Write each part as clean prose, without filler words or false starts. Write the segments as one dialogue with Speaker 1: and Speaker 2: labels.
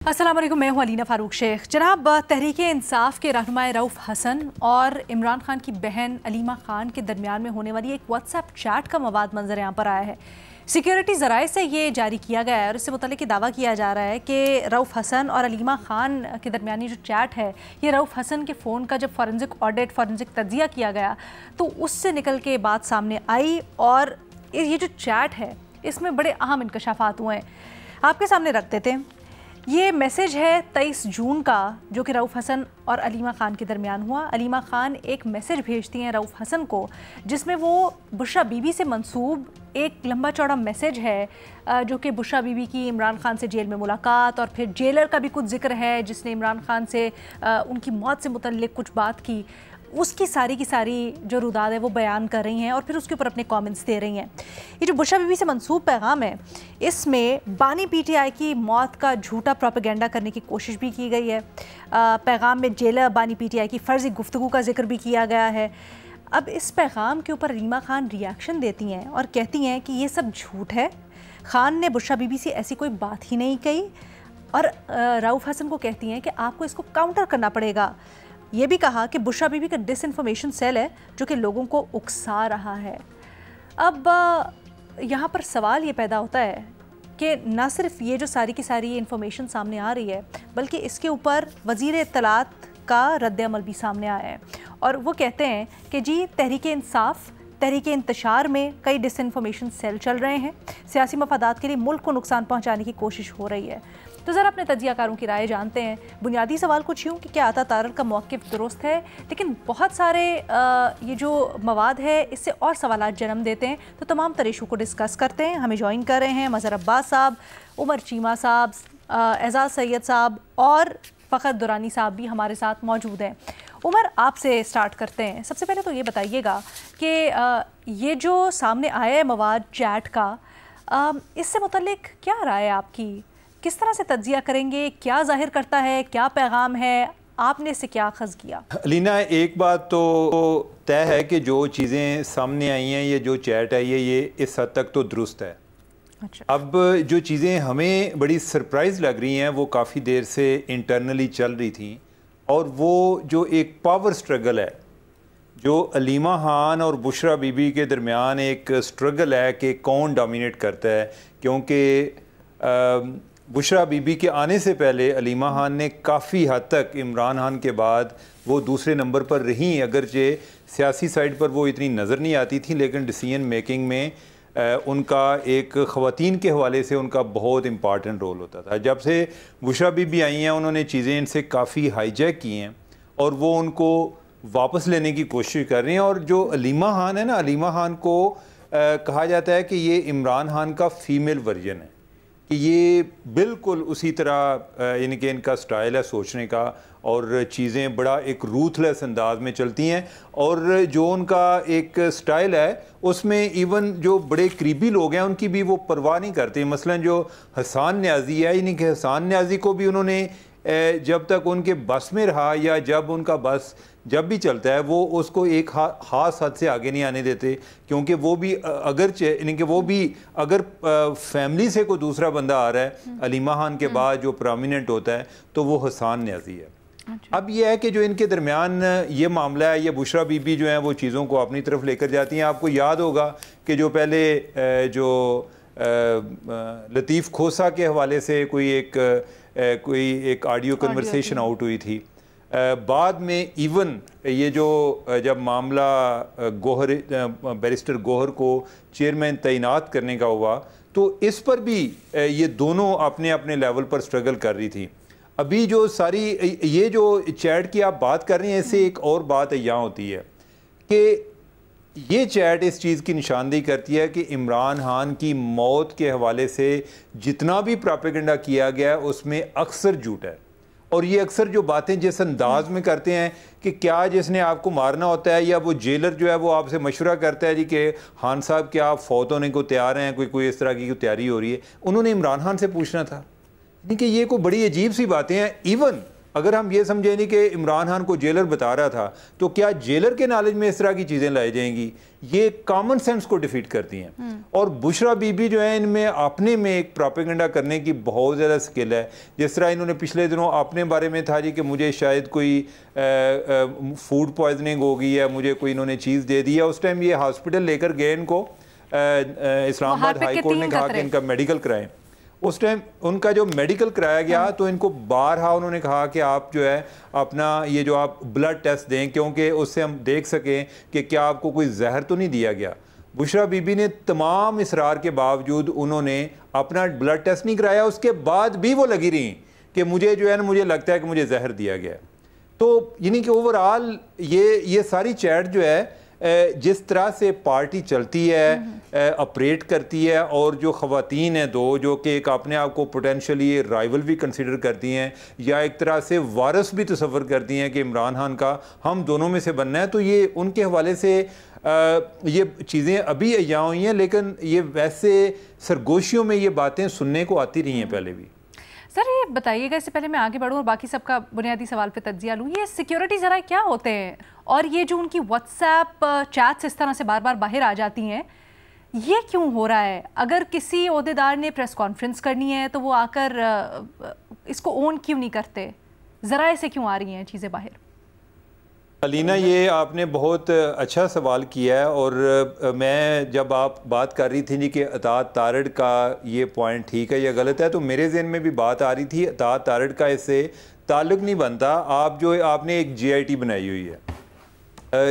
Speaker 1: अस्सलाम वालेकुम, मैं हूं अलीना फ़ारूक शेख। जनाब, तहरीक इंसाफ के रहनुमाए रऊफ़ हसन और इमरान खान की बहन अलीमा खान के दरमियान में होने वाली एक व्हाट्सएप चैट का मवाद मंजर यहाँ पर आया है। सिक्योरिटी ज़राए से ये जारी किया गया है और इससे मुताल्लिक़ दावा किया जा रहा है कि रऊफ़ हसन और अलीमा खान के दरमियानी जो चैट है, ये रऊफ़ हसन के फ़ोन का जब फॉरेंसिक ऑडिट, फॉरेंसिक तज्ज़िया किया गया तो उससे निकल के बात सामने आई और ये जो चैट है इसमें बड़े अहम इंकशाफात हुए हैं। आपके सामने रख देते हैं। ये मैसेज है 23 जून का, जो कि रऊफ़ हसन और अलीमा खान के दरमियान हुआ। अलीमा खान एक मैसेज भेजती हैं रऊफ़ हसन को, जिसमें वो बुशरा बीबी से मंसूब एक लंबा चौड़ा मैसेज है, जो कि बुशरा बीबी की इमरान खान से जेल में मुलाकात और फिर जेलर का भी कुछ जिक्र है जिसने इमरान खान से उनकी मौत से मुतल्लिक़ कुछ बात की। उसकी सारी की सारी जो रुदाद है वो बयान कर रही हैं और फिर उसके ऊपर अपने कमेंट्स दे रही हैं। ये जो बुशरा बीबी से मंसूब पैगाम है, इसमें बानी पीटीआई की मौत का झूठा प्रोपेगेंडा करने की कोशिश भी की गई है। पैगाम में जेलर बानी पीटीआई की फ़र्ज़ी गुफ्तगू का जिक्र भी किया गया है। अब इस पैगाम के ऊपर अलीमा खान रिएक्शन देती हैं और कहती हैं कि ये सब झूठ है, खान ने बुशरा बीबी से ऐसी कोई बात ही नहीं कही। और रऊफ़ हसन को कहती हैं कि आपको इसको काउंटर करना पड़ेगा। ये भी कहा कि बुशरा बीबी का डिसइंफॉर्मेशन सेल है जो कि लोगों को उकसा रहा है। अब यहाँ पर सवाल ये पैदा होता है कि ना सिर्फ ये जो सारी की सारी इंफॉर्मेशन सामने आ रही है, बल्कि इसके ऊपर वज़ीर इत्तलात का रद्द-ए-अमल भी सामने आया है और वो कहते हैं कि जी तहरीक इंसाफ, तहरीक इंतशार में कई डिसइंफॉर्मेशन सेल चल रहे हैं, सियासी मफादात के लिए मुल्क को नुकसान पहुँचाने की कोशिश हो रही है। तो ज़रा अपने तज्ज़ियाकारों की राय जानते हैं। बुनियादी सवाल कुछ यूँ कि क्या आता तारर का मौक़िफ़ दुरुस्त है, लेकिन बहुत सारे ये जो मवाद है इससे और सवालात जन्म देते हैं। तो तमाम तर इशू को डिस्कस करते हैं। हमें ज्वाइन कर रहे हैं मज़हर अब्बास साहब, उमर चीमा साहब, एजाज़ सैयद साहब और फ़खर दुरानी साहब भी हमारे साथ मौजूद हैं। उमर, आपसे स्टार्ट करते हैं। सबसे पहले तो ये बताइएगा कि ये जो सामने आया है मवाद चैट का, इससे मुतल्लिक़ क्या राय है आपकी? किस तरह से तज्ज़िया करेंगे? क्या ज़ाहिर करता है? क्या पैगाम है? आपने इससे क्या अख़ज़ किया?
Speaker 2: अलीना, एक बात तो तय है कि जो चीज़ें सामने आई हैं, ये जो चैट है ये इस हद तक तो दुरुस्त है। अच्छा। अब जो चीज़ें हमें बड़ी सरप्राइज़ लग रही हैं वो काफ़ी देर से इंटरनली चल रही थी, और वो जो एक पावर स्ट्रगल है, जो अलीमा खान और बुशरा बीबी के दरमियान एक स्ट्रगल है कि कौन डोमिनेट करता है। क्योंकि बुशरा बीबी के आने से पहले अलीमा खान ने काफ़ी हद तक इमरान खान के बाद वो दूसरे नंबर पर रहीं, अगरचे सियासी साइड पर वो इतनी नज़र नहीं आती थी, लेकिन डिसीजन मेकिंग में उनका एक ख़वातीन के हवाले से उनका बहुत इम्पॉर्टेंट रोल होता था। जब से बुशरा बीबी आई हैं, उन्होंने चीज़ें इनसे काफ़ी हाईजैक की हैं और वो उनको वापस लेने की कोशिश कर रही हैं। और जो अलीमा खान है ना, अलीमा खान को कहा जाता है कि ये इमरान खान का फ़ीमेल वर्जन है, कि ये बिल्कुल उसी तरह यानी कि इनका स्टाइल है सोचने का, और चीज़ें बड़ा एक रूथलेस अंदाज में चलती हैं। और जो उनका एक स्टाइल है उसमें इवन जो बड़े करीबी लोग हैं उनकी भी वो परवाह नहीं करते। मसलन जो हसन न्याज़ी है, यानी कि हसन न्याज़ी को भी उन्होंने जब तक उनके बस में रहा या जब उनका बस जब भी चलता है वो उसको एक ख़ास हद से आगे नहीं आने देते, क्योंकि वो भी अगर यानी कि वो भी अगर फैमिली से कोई दूसरा बंदा आ रहा है अलीमा खान के बाद जो प्रोमिनेंट होता है तो वो हसन न्याज़ी है। अच्छा। अब ये है कि जो इनके दरमियान ये मामला है, ये बुशरा बीबी जो है वो चीज़ों को अपनी तरफ लेकर जाती हैं। आपको याद होगा कि जो पहले जो लतीफ़ खोसा के हवाले से कोई एक ऑडियो कन्वर्सेशन आउट हुई थी, बाद में इवन ये जो जब मामला गोहर बैरिस्टर गोहर को चेयरमैन तैनात करने का हुआ, तो इस पर भी ये दोनों अपने अपने लेवल पर स्ट्रगल कर रही थी। अभी जो सारी ये जो चैट की आप बात कर रही हैं, इससे एक और बात यहाँ होती है कि ये चैट इस चीज़ की निशानदेही करती है कि इमरान खान की मौत के हवाले से जितना भी प्रोपेगेंडा किया गया है उसमें अक्सर झूठ है। और ये अक्सर जो बातें जिस अंदाज में करते हैं कि क्या जिसने आपको मारना होता है, या वो जेलर जो है वो आपसे मशवरा करता है जी कि खान साहब क्या आप फौत होने को तैयार हैं, कोई इस तरह की तैयारी हो रही है, उन्होंने इमरान खान से पूछना था। यानी कि ये कोई बड़ी अजीब सी बातें हैं। इवन अगर हम ये समझें नहीं कि इमरान खान को जेलर बता रहा था, तो क्या जेलर के नॉलेज में इस तरह की चीज़ें लाई जाएंगी? ये कॉमन सेंस को डिफीट करती हैं। और बुशरा बीबी जो है, इनमें अपने में एक प्रोपेगेंडा करने की बहुत ज़्यादा स्किल है। जिस तरह इन्होंने पिछले दिनों अपने बारे में था जी कि मुझे शायद कोई फूड पॉइजनिंग हो गई है, मुझे कोई इन्होंने चीज़ दे दी है। उस टाइम ये हॉस्पिटल लेकर गए, इनको इस्लामाबाद हाई कोर्ट ने कहा कि इनका मेडिकल कराएं। उस टाइम उनका जो मेडिकल कराया गया तो इनको बारहा उन्होंने कहा कि आप जो है अपना ये जो आप ब्लड टेस्ट दें, क्योंकि उससे हम देख सकें कि क्या आपको कोई जहर तो नहीं दिया गया। बुशरा बीबी ने तमाम इसरार के बावजूद उन्होंने अपना ब्लड टेस्ट नहीं कराया। उसके बाद भी वो लगी रही कि मुझे जो है ना, मुझे लगता है कि मुझे जहर दिया गया। तो यानी कि ओवरऑल ये सारी चैट जो है, जिस तरह से पार्टी चलती है, ऑपरेट करती है, और जो ख़वातीन हैं दो जो कि एक अपने आप को पोटेंशली राइवल भी कंसिडर करती हैं या एक तरह से वारिस भी तस्वर करती हैं कि इमरान खान का हम दोनों में से बनना है, तो ये उनके हवाले से ये चीज़ें अभी अय्या हुई हैं, लेकिन ये वैसे सरगोशियों में ये बातें सुनने को आती रही हैं पहले भी।
Speaker 1: सर ये बताइएगा, इससे पहले मैं आगे बढ़ूँ और बाकी सबका बुनियादी सवाल पे तज्जिया लूँ, ये सिक्योरिटी ज़रा क्या होते हैं, और ये जो उनकी व्हाट्सएप चैट्स इस तरह से बार बार बाहर आ जाती हैं, ये क्यों हो रहा है? अगर किसी ओहदेदार ने प्रेस कॉन्फ्रेंस करनी है तो वो आकर इसको ओन क्यों नहीं करते? ज़रा ऐसे क्यों आ रही हैं चीज़ें बाहर?
Speaker 2: अलीना, ये आपने बहुत अच्छा सवाल किया है। और मैं जब आप बात कर रही थी जी कि अतात तारड़ का ये पॉइंट ठीक है या गलत है, तो मेरे जहन में भी बात आ रही थी अतात तारड़ का इससे ताल्लुक़ नहीं बनता। आपने एक GIT बनाई हुई है,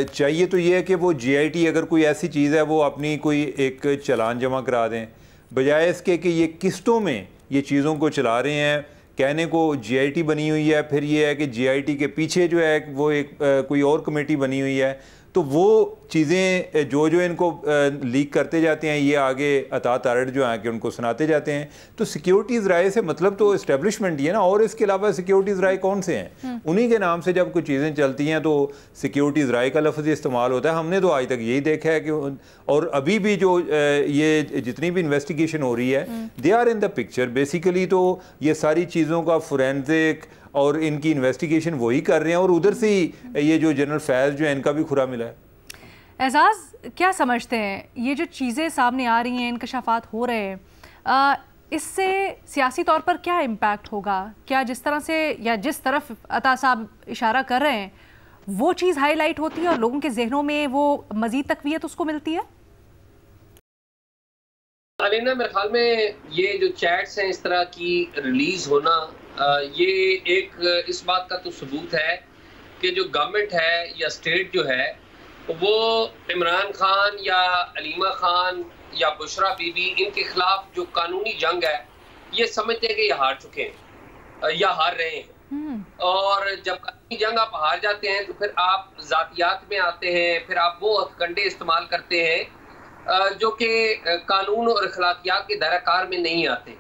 Speaker 2: चाहिए तो ये है कि वो GIT अगर कोई ऐसी चीज़ है वो अपनी कोई एक चलान जमा करा दें, बजाय इसके कि ये किस्तों में ये चीज़ों को चला रहे हैं। कहने को GIT बनी हुई है, फिर ये है कि GIT के पीछे जो है वो एक कोई और कमेटी बनी हुई है, तो वो चीज़ें जो इनको लीक करते जाते हैं, ये आगे अतात तारड़ जो हैं कि उनको सुनाते जाते हैं। तो सिक्योरिटीज़ राय से मतलब तो इस्टेब्लिशमेंट ही है ना, और इसके अलावा सिक्योरिटीज़ राय कौन से हैं? उन्हीं के नाम से जब कुछ चीज़ें चलती हैं तो सिक्योरिटीज़ राय का लफ्ज़ इस्तेमाल होता है। हमने तो आज तक यही देखा है कि, और अभी भी जो ये जितनी भी इन्वेस्टिगेशन हो रही है, they are in the picture basically. तो ये सारी चीज़ों का फोरेंसिक और इनकी इन्वेस्टिगेशन वही कर रहे हैं, और उधर से ही ये जो जनरल फैज़ जो है इनका भी खुरा मिला है।
Speaker 1: एजाज़, क्या समझते हैं ये जो चीज़ें सामने आ रही हैं, इंकशाफात हो रहे हैं, इससे सियासी तौर पर क्या इम्पैक्ट होगा? क्या जिस तरह से या जिस तरफ अता साहब इशारा कर रहे हैं वो चीज़ हाईलाइट होती है और लोगों के जहनों में वो मज़ीद तक़वियत उसको मिलती है?
Speaker 3: अलीना, मेरे ख्याल में ये जो चैट्स हैं इस तरह की रिलीज होना, ये एक इस बात का तो सबूत है कि जो गवर्नमेंट है या स्टेट जो है वो इमरान खान या अलीमा खान या बुशरा बीबी, इनके खिलाफ जो कानूनी जंग है ये समझते हैं कि ये हार चुके हैं या हार रहे हैं। और जब कानूनी जंग आप हार जाते हैं तो फिर आप जातियात में आते हैं, फिर आप वो हथकंडे इस्तेमाल करते हैं जो कि कानून और अखलाकियात के दायराकार में नहीं आते।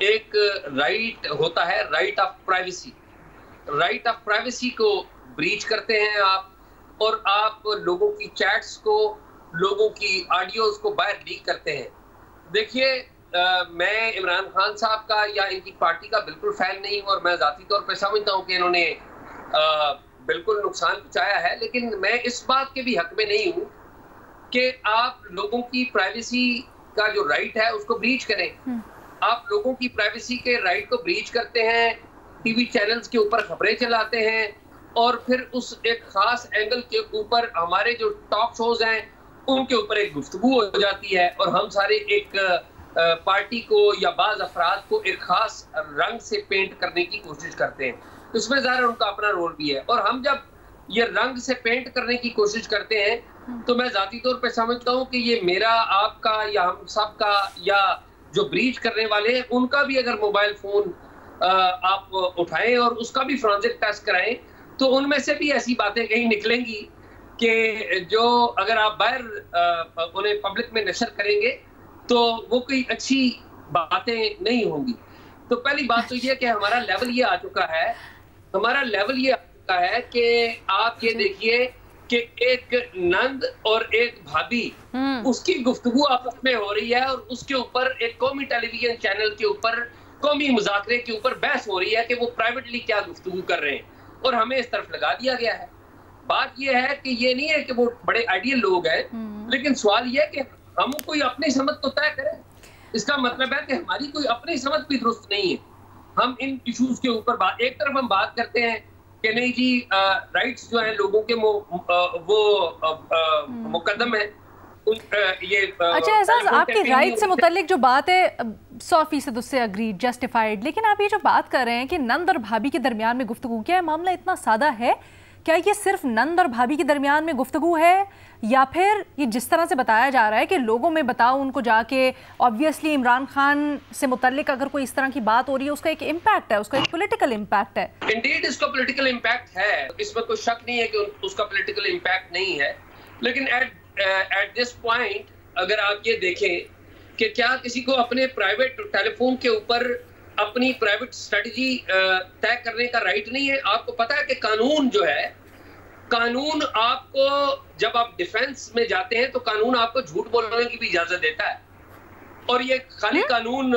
Speaker 3: एक राइट होता है, right of privacy. Right of privacy को ब्रीच करते हैं आप, और आप लोगों की चैट्स को, लोगों की ऑडियोज को बाहर लीक करते हैं। देखिए, मैं इमरान खान साहब का या इनकी पार्टी का बिल्कुल फैन नहीं हूँ, और मैं ज़ाती तौर पर समझता हूँ कि इन्होंने बिल्कुल नुकसान पहुँचाया है, लेकिन मैं इस बात के भी हक में नहीं हूँ कि आप लोगों की प्राइवेसी का जो राइट है उसको ब्रीच करें। आप लोगों की प्राइवेसी के राइट को ब्रीच करते हैं, टीवी चैनल्स के ऊपर खबरें चलाते हैं, और फिर उस एक खास एंगल के ऊपर हमारे जो टॉक शोज हैं उनके ऊपर एक गुफ्तगू हो जाती है, और हम सारे एक पार्टी को या बाज अफराद को एक खास रंग से पेंट करने की कोशिश करते हैं। इसमें ज़ाहिर उनका अपना रोल भी है, और हम जब ये रंग से पेंट करने की कोशिश करते हैं तो मैं ज़ाती तौर पे समझता हूँ कि ये मेरा, आपका या हम सब का, या जो ब्रीच करने वाले हैं उनका भी अगर मोबाइल फोन आप उठाएं और उसका भी फोरेंसिक टेस्ट कराएं तो उनमें से भी ऐसी बातें कहीं निकलेंगी कि जो अगर आप बाहर उन्हें पब्लिक में नशर करेंगे तो वो कोई अच्छी बातें नहीं होंगी। तो पहली बात तो ये कि हमारा लेवल ये आ चुका है, कि आप ये देखिए कि एक नंद और एक भाभी, उसकी गुफ्तगू आपस में हो रही है, और उसके ऊपर एक कौमी टेलीविजन चैनल के ऊपर कौमी मुज़ाकरे के ऊपर बहस हो रही है कि वो प्राइवेटली क्या गुफ्तगू कर रहे हैं, और हमें इस तरफ लगा दिया गया है। बात यह है कि ये नहीं है कि वो बड़े आइडियल लोग हैं, लेकिन सवाल यह है कि हम कोई अपनी समझ तो तय करें। इसका मतलब है कि हमारी कोई अपनी समझ भी दुरुस्त नहीं है। हम इन इशूज के ऊपर एक तरफ हम बात करते हैं कि नहीं जी राइट्स जो है लोगों के वो मुकद्दम है।
Speaker 1: अच्छा एजाज, आपकी राइट से मुतालिक जो बात है 100% उससे अग्री, जस्टिफाइड, लेकिन आप ये जो बात कर रहे हैं कि नंद और भाभी के दरमियान में गुफ्तगू, क्या मामला इतना सादा है? क्या ये सिर्फ नंद और भाभी के दरमियान में गुफ्तगू है, या फिर ये जिस तरह से बताया जा रहा है कि लोगों में बताओ उनको जाके, ऑब्वियसली इमरान खान से मुताल्लिक अगर कोई इस तरह की बात हो रही है उसका एक इम्पैक्ट है, उसका एक पॉलिटिकल इम्पैक्ट है।
Speaker 3: इंडीड इसका पॉलिटिकल इम्पैक्ट है, इसमें कोई शक नहीं है कि उसका पॉलिटिकल इम्पैक्ट नहीं है, लेकिन एट दिस पॉइंट अगर आप ये देखें कि क्या किसी को अपने प्राइवेट टेलीफोन के ऊपर अपनी प्राइवेट स्ट्रेटजी तय करने का राइट नहीं है? आपको पता है कि कानून जो है, कानून आपको जब आप डिफेंस में जाते हैं तो कानून आपको झूठ बोलने की भी इजाजत देता है, और ये खाली कानून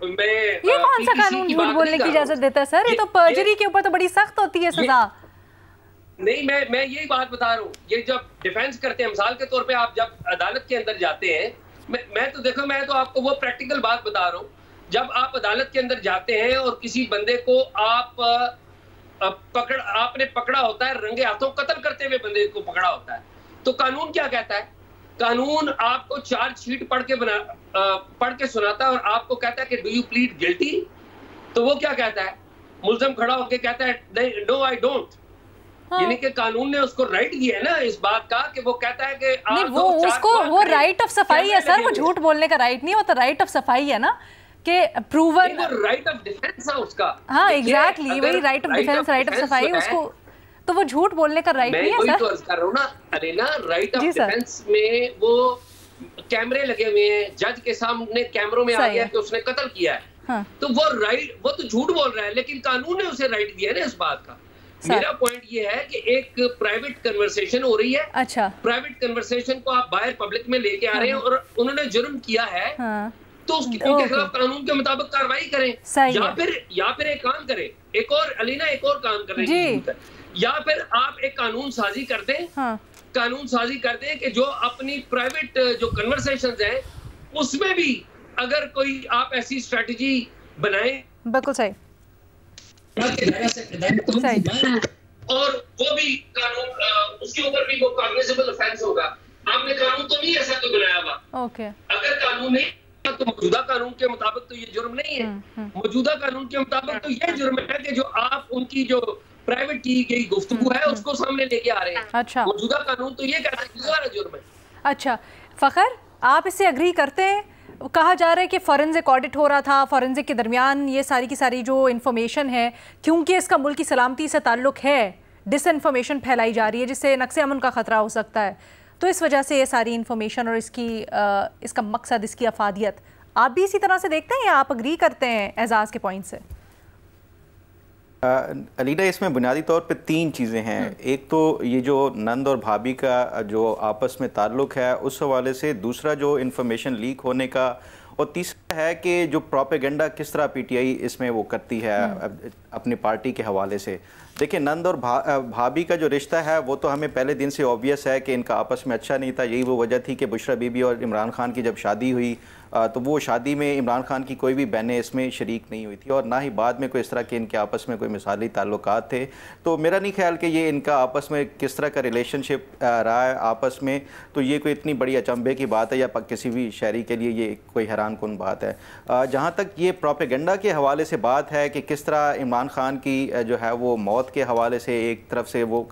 Speaker 3: में
Speaker 1: ये कौन सा कानून झूठ बोलने की इजाजत देता है सर? ये तो पर्जरी के ऊपर तो बड़ी सख्त होती है सजा।
Speaker 3: नहीं, मैं यही बात बता रहा हूँ। ये जब डिफेंस करते हैं, मिसाल के तौर पे आप जब अदालत के अंदर जाते हैं, मैं तो देखो, मैं तो आपको वो प्रैक्टिकल बात बता रहा हूँ। जब आप अदालत के अंदर जाते हैं और किसी बंदे को आपने पकड़ा होता है, रंगे हाथों कत्ल करते हुए बंदे को पकड़ा होता है, तो कानून क्या कहता है? कानून आपको चार्जशीट पढ़ के सुनाता है और आपको कहता है कि डू यू प्लीड गिल्टी? तो वो क्या कहता है? मुल्ज़िम खड़ा होकर कहता है नो आई डोंट। यानी कि कानून ने उसको राइट दिया है ना इस बात का कि वो कहता है कि
Speaker 1: नहीं, वो राइट ऑफ सफाई है सर, वो झूठ बोलने का राइट नहीं, वो तो राइट ऑफ सफाई है ना, कि प्रूवन
Speaker 3: राइट ऑफ डिफेंस है उसका।
Speaker 1: हाँ एग्जैक्टली, वही right of defence, right of सफाई, उसको तो वो झूठ बोलने का राइट नहीं है सर।
Speaker 3: मैं तो कर रहा हूँ ना, अरे ना, राइट ऑफ डिफेंस में वो कैमरे लगे हुए हैं, जज के सामने कैमरों में आ गया कि उसने कत्ल किया है, तो वो तो झूठ बोल रहा है, लेकिन कानून ने उसे राइट दिया है ना इस बात का। मेरा पॉइंट ये है कि एक प्राइवेट कन्वर्सेशन हो रही है। अच्छा, प्राइवेट कन्वर्सेशन को आप बाहर पब्लिक में लेके आ रहे हैं और उन्होंने जुर्म किया है, तो उनके खिलाफ कानून के मुताबिक कार्रवाई करें, या फिर एक काम करें, एक और अलीना एक और काम करने की जरूरत है, या फिर आप एक कानून साजी कर दें, कानून साजी कर दें कि जो अपनी प्राइवेट जो कन्वर्सेशंस हैं उसमें भी अगर कोई आप ऐसी स्ट्रेटजी बनाएं, बिल्कुल सही, और वो भी कानून उसके ऊपर भी वो कॉग्निजेबल ऑफेंस होगा। आपने कानून तो नहीं ऐसा तो बनाया हुआ। अगर कानून नहीं तो मौजूदा कानून के मुताबिक तो ये जुर्म नहीं है। मौजूदा कानून के मुताबिक तो ये जुर्म है कि जो आप उनकी जो प्राइवेट की गई गुफ्तगू है उसको सामने लेके आ रहे हैं। अच्छा, मौजूदा कानून तो ये कहता है कि दोबारा जुर्म है। अच्छा फखर, आप इससे अग्री करते हैं? कहा जा रहा है कि फॉरेंसिक ऑडिट हो रहा था, फॉरेंसिक के दरमियान ये सारी की सारी जो इन्फॉर्मेशन है, क्योंकि इसका मुल्क की सलामती से ताल्लुक़ है, डिसइन्फॉर्मेशन फैलाई जा रही है जिससे नक्से अमन का ख़तरा हो सकता है, तो इस वजह से ये सारी इन्फॉर्मेशन और इसका मकसद, इसकी अफादियत, आप भी इसी तरह से देखते हैं या आप अग्री करते हैं एजाज़ के पॉइंट से?
Speaker 4: अलीना, इसमें बुनियादी तौर पे तीन चीज़ें हैं। एक तो ये जो नंद और भाभी का जो आपस में ताल्लुक़ है उस हवाले से, दूसरा जो इन्फॉर्मेशन लीक होने का, और तीसरा है कि जो प्रोपेगेंडा किस तरह पीटीआई इसमें वो करती है अपनी पार्टी के हवाले से। देखिए, नंद और भाभी का जो रिश्ता है वो तो हमें पहले दिन से ऑब्वियस है कि इनका आपस में अच्छा नहीं था। यही वो वजह थी कि बुशरा बीबी और इमरान खान की जब शादी हुई तो वो शादी में इमरान खान की कोई भी बहनें इसमें शरीक नहीं हुई थी, और ना ही बाद में कोई इस तरह के इनके आपस में कोई मिसाली ताल्लुकात थे। तो मेरा नहीं ख्याल कि ये इनका आपस में किस तरह का रिलेशनशिप रहा है आपस में, तो ये कोई इतनी बड़ी अचंभे की बात है या किसी भी शहरी के लिए ये कोई हैरान कुन बात है। जहाँ तक ये प्रोपेगेंडा के हवाले से बात है कि किस तरह इमरान खान की जो है वो मौत के हवाले से एक तरफ से वो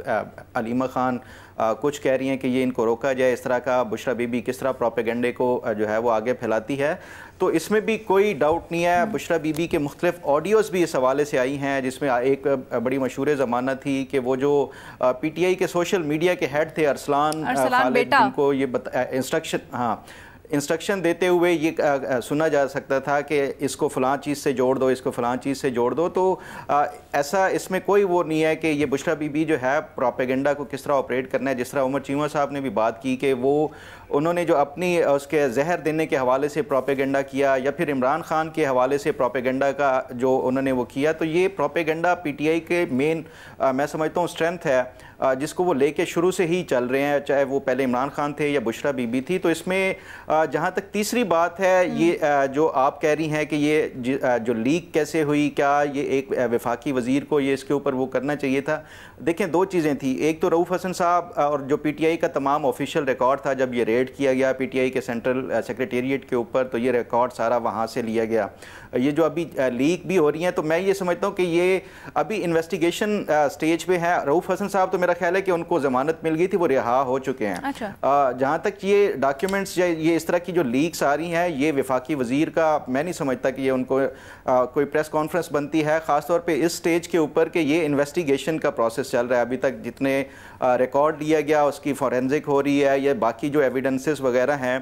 Speaker 4: अलीमा खान कुछ कह रही हैं कि ये इनको रोका जाए, इस तरह का बुशरा बीबी किस तरह प्रोपेगेंडे को जो है वो आगे फैलाती है, तो इसमें भी कोई डाउट नहीं है। बुशरा बीबी के मुख्तलिफ ऑडियोज़ भी इस हवाले से आई हैं, जिसमें एक बड़ी मशहूर ज़माना थी कि वो जो पीटीआई के सोशल मीडिया के हेड थे अरसलान खालिद, जिनको ये इंस्ट्रक्शन इंस्ट्रक्शन देते हुए ये सुना जा सकता था कि इसको फ़लाँ चीज़ से जोड़ दो, इसको फ़लाँ चीज़ से जोड़ दो। तो ऐसा इसमें कोई वो नहीं है कि ये बुशरा बीबी जो है प्रोपेगेंडा को किस तरह ऑपरेट करना है। जिस तरह उमर चीमा साहब ने भी बात की कि वो उन्होंने जो अपनी उसके जहर देने के हवाले से प्रोपेगेंडा किया या फिर इमरान खान के हवाले से प्रोपेगेंडा का जो उन्होंने वो किया, तो ये प्रोपेगेंडा पीटीआई के मेन मैं समझता हूँ स्ट्रेंथ है जिसको वो लेके शुरू से ही चल रहे हैं, चाहे वो पहले इमरान खान थे या बुशरा बीबी थी। तो इसमें जहाँ तक तीसरी बात है, ये जो आप कह रही हैं कि ये जो लीक कैसे हुई, क्या ये एक वफाकी वज़ीर को ये इसके ऊपर वो करना चाहिए था। देखें, दो चीज़ें थी, एक तो रऊफ़ हसन साहब और जो पीटीआई का तमाम ऑफिशियल रिकॉर्ड था जब ये रेड किया गया पीटीआई के सेंट्रल सेक्रेटेरिएट के ऊपर, तो ये रिकॉर्ड सारा वहाँ से लिया गया। ये जो अभी लीक भी हो रही हैं, तो मैं ये समझता हूँ कि ये अभी इन्वेस्टिगेशन स्टेज पे है। रऊफ़ हसन साहब तो मेरा ख्याल है कि उनको जमानत मिल गई थी, वो रिहा हो चुके हैं।
Speaker 1: अच्छा।
Speaker 4: जहाँ तक ये डॉक्यूमेंट्स या ये इस तरह की जो लीक्स आ रही हैं, ये वफाकी वज़ीर का मैं नहीं समझता कि ये उनको कोई प्रेस कॉन्फ्रेंस बनती है, ख़ासतौर पे इस स्टेज के ऊपर कि ये इन्वेस्टिगेशन का प्रोसेस चल रहा है। अभी तक जितने रिकॉर्ड लिया गया उसकी फॉरेंसिक हो रही है, या बाकी जो एविडेंसेस वगैरह हैं,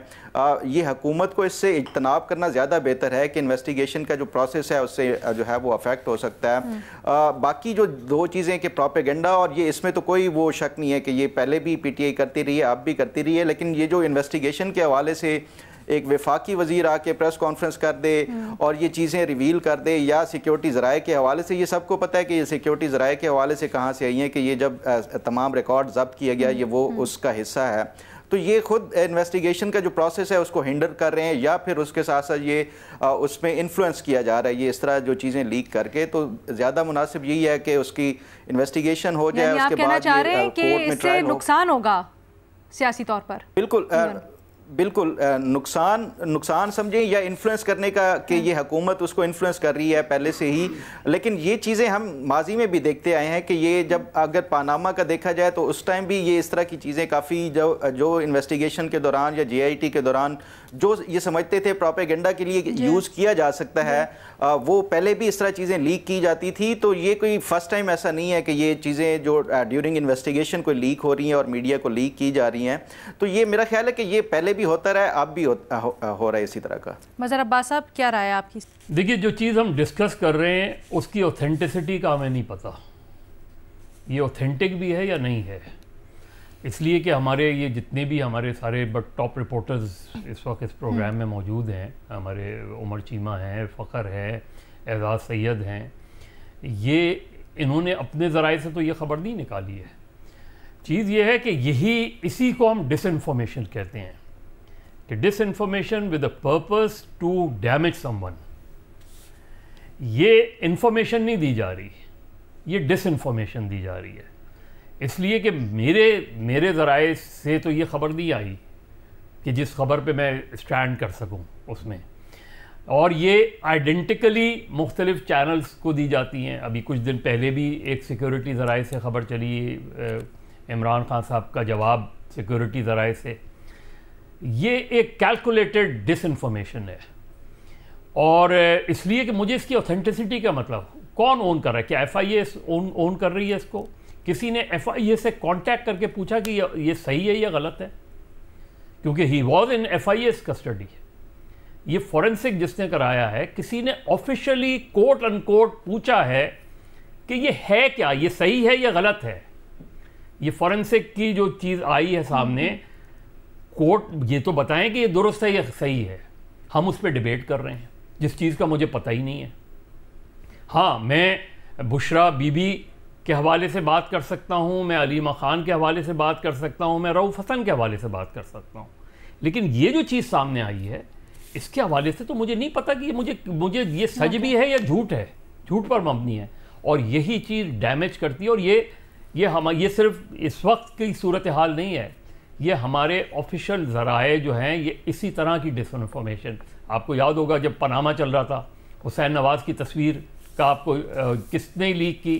Speaker 4: ये हुकूमत को इससे इज्तनाब करना ज़्यादा बेहतर है कि इन्वेस्टिगेशन का जो प्रोसेस है उससे जो है वो अफेक्ट हो सकता है। बाकी जो दो चीज़ें कि प्रोपेगेंडा और ये, इसमें तो कोई वो शक नहीं है कि ये पहले भी पीटीआई करती रही है, अब भी करती रही है, लेकिन ये जो इन्वेस्टिगेशन के हवाले से एक वफाकी वज़ीर आके प्रेस कॉन्फ्रेंस कर दे और ये चीज़ें रिवील कर दे, या सिक्योरिटी ज़राए के हवाले से, ये सबको पता है कि ये सिक्योरिटी ज़राए के हवाले से कहाँ से आई हैं कि ये जब तमाम रिकॉर्ड ज़ब्त किया गया ये वो उसका हिस्सा है। तो ये खुद इन्वेस्टिगेशन का जो प्रोसेस है उसको हिंडर कर रहे हैं, या फिर उसके साथ साथ ये उसमें इन्फ्लुएंस किया जा रहा है ये इस तरह जो चीज़ें लीक करके। तो ज़्यादा मुनासिब यही है कि उसकी इन्वेस्टिगेशन हो जाए, उसके बाद कोर्ट में ट्रायल हो।
Speaker 1: नुकसान होगा सियासी तौर पर?
Speaker 4: बिल्कुल नुकसान समझें या इन्फ्लुएंस करने का कि ये हुकूमत उसको इन्फ्लुएंस कर रही है पहले से ही। लेकिन ये चीज़ें हम माजी में भी देखते आए हैं कि ये जब अगर पानामा का देखा जाए तो उस टाइम भी ये इस तरह की चीज़ें काफ़ी जो इन्वेस्टिगेशन के दौरान या JIT के दौरान जो ये समझते थे प्रोपेगेंडा के लिए यूज़ किया जा सकता है, वो पहले भी इस तरह चीज़ें लीक की जाती थी। तो ये कोई फर्स्ट टाइम ऐसा नहीं है कि ये चीज़ें जो ड्यूरिंग इन्वेस्टिगेशन कोई लीक हो रही हैं और मीडिया को लीक की जा रही हैं। तो ये मेरा ख्याल है कि ये पहले भी होता रहा है, अब भी हो रहा है इसी तरह का।
Speaker 1: मज़हर अब्बास साहब, क्या राय है आपकी?
Speaker 5: देखिए, जो चीज़ हम डिस्कस कर रहे हैं उसकी ऑथेंटिसिटी का हमें नहीं पता, ये ऑथेंटिक भी है या नहीं है। इसलिए कि हमारे ये जितने भी हमारे सारे टॉप रिपोर्टर्स इस वक्त इस प्रोग्राम में मौजूद हैं, हमारे उमर चीमा हैं, फ़खर है, एजाज़ सैयद हैं, ये इन्होंने अपने ज़राए से तो ये ख़बर नहीं निकाली है। चीज़ ये है कि इसी को हम डिसइंफॉर्मेशन कहते हैं कि disinformation with a purpose to damage someone. ये इंफॉर्मेशन नहीं दी जा रही, ये डिसइंफॉर्मेशन दी जा रही है। इसलिए कि मेरे ज़राए से तो ये ख़बर नहीं आई कि जिस ख़बर पे मैं स्टैंड कर सकूं उसमें, और ये आइडेंटिकली मुख्तलिफ़ चैनल्स को दी जाती हैं। अभी कुछ दिन पहले भी एक सिक्योरिटी ज़राए से ख़बर चली, इमरान खान साहब का जवाब सिक्योरिटी ज़राए से। ये एक कैलकुलेटेड डिसइंफॉर्मेशन है, और इसलिए कि मुझे इसकी ऑथेंटिसिटी का मतलब कौन ओन कर रहा है? क्या FIA ओन कर रही है इसको? किसी ने FIA से कांटेक्ट करके पूछा कि ये सही है या गलत है? क्योंकि he was in FIA's custody. ये फॉरेंसिक जिसने कराया है, किसी ने ऑफिशियली कोट अनकोट पूछा है कि ये है क्या, ये सही है या गलत है। ये फॉरेंसिक की जो चीज़ आई है सामने, कोर्ट ये तो बताएं कि ये दुरुस्त है या सही है। हम उस पर डिबेट कर रहे हैं जिस चीज़ का मुझे पता ही नहीं है। हाँ, मैं बुशरा बीबी के हवाले से बात कर सकता हूँ, मैं अलीमा खान के हवाले से बात कर सकता हूँ, मैं रऊफ़ हसन के हवाले से बात कर सकता हूँ, लेकिन ये जो चीज़ सामने आई है इसके हवाले से तो मुझे नहीं पता कि मुझे ये सच भी है या झूठ है, झूठ पर मबनी है। और यही चीज़ डैमेज करती है। और ये सिर्फ इस वक्त की सूरत हाल नहीं है, ये हमारे ऑफिशियल ज़राए जो हैं ये इसी तरह की डिसइंफॉर्मेशन। आपको याद होगा जब पनामा चल रहा था, हुसैन नवाज़ की तस्वीर का आपको किसने लीक की?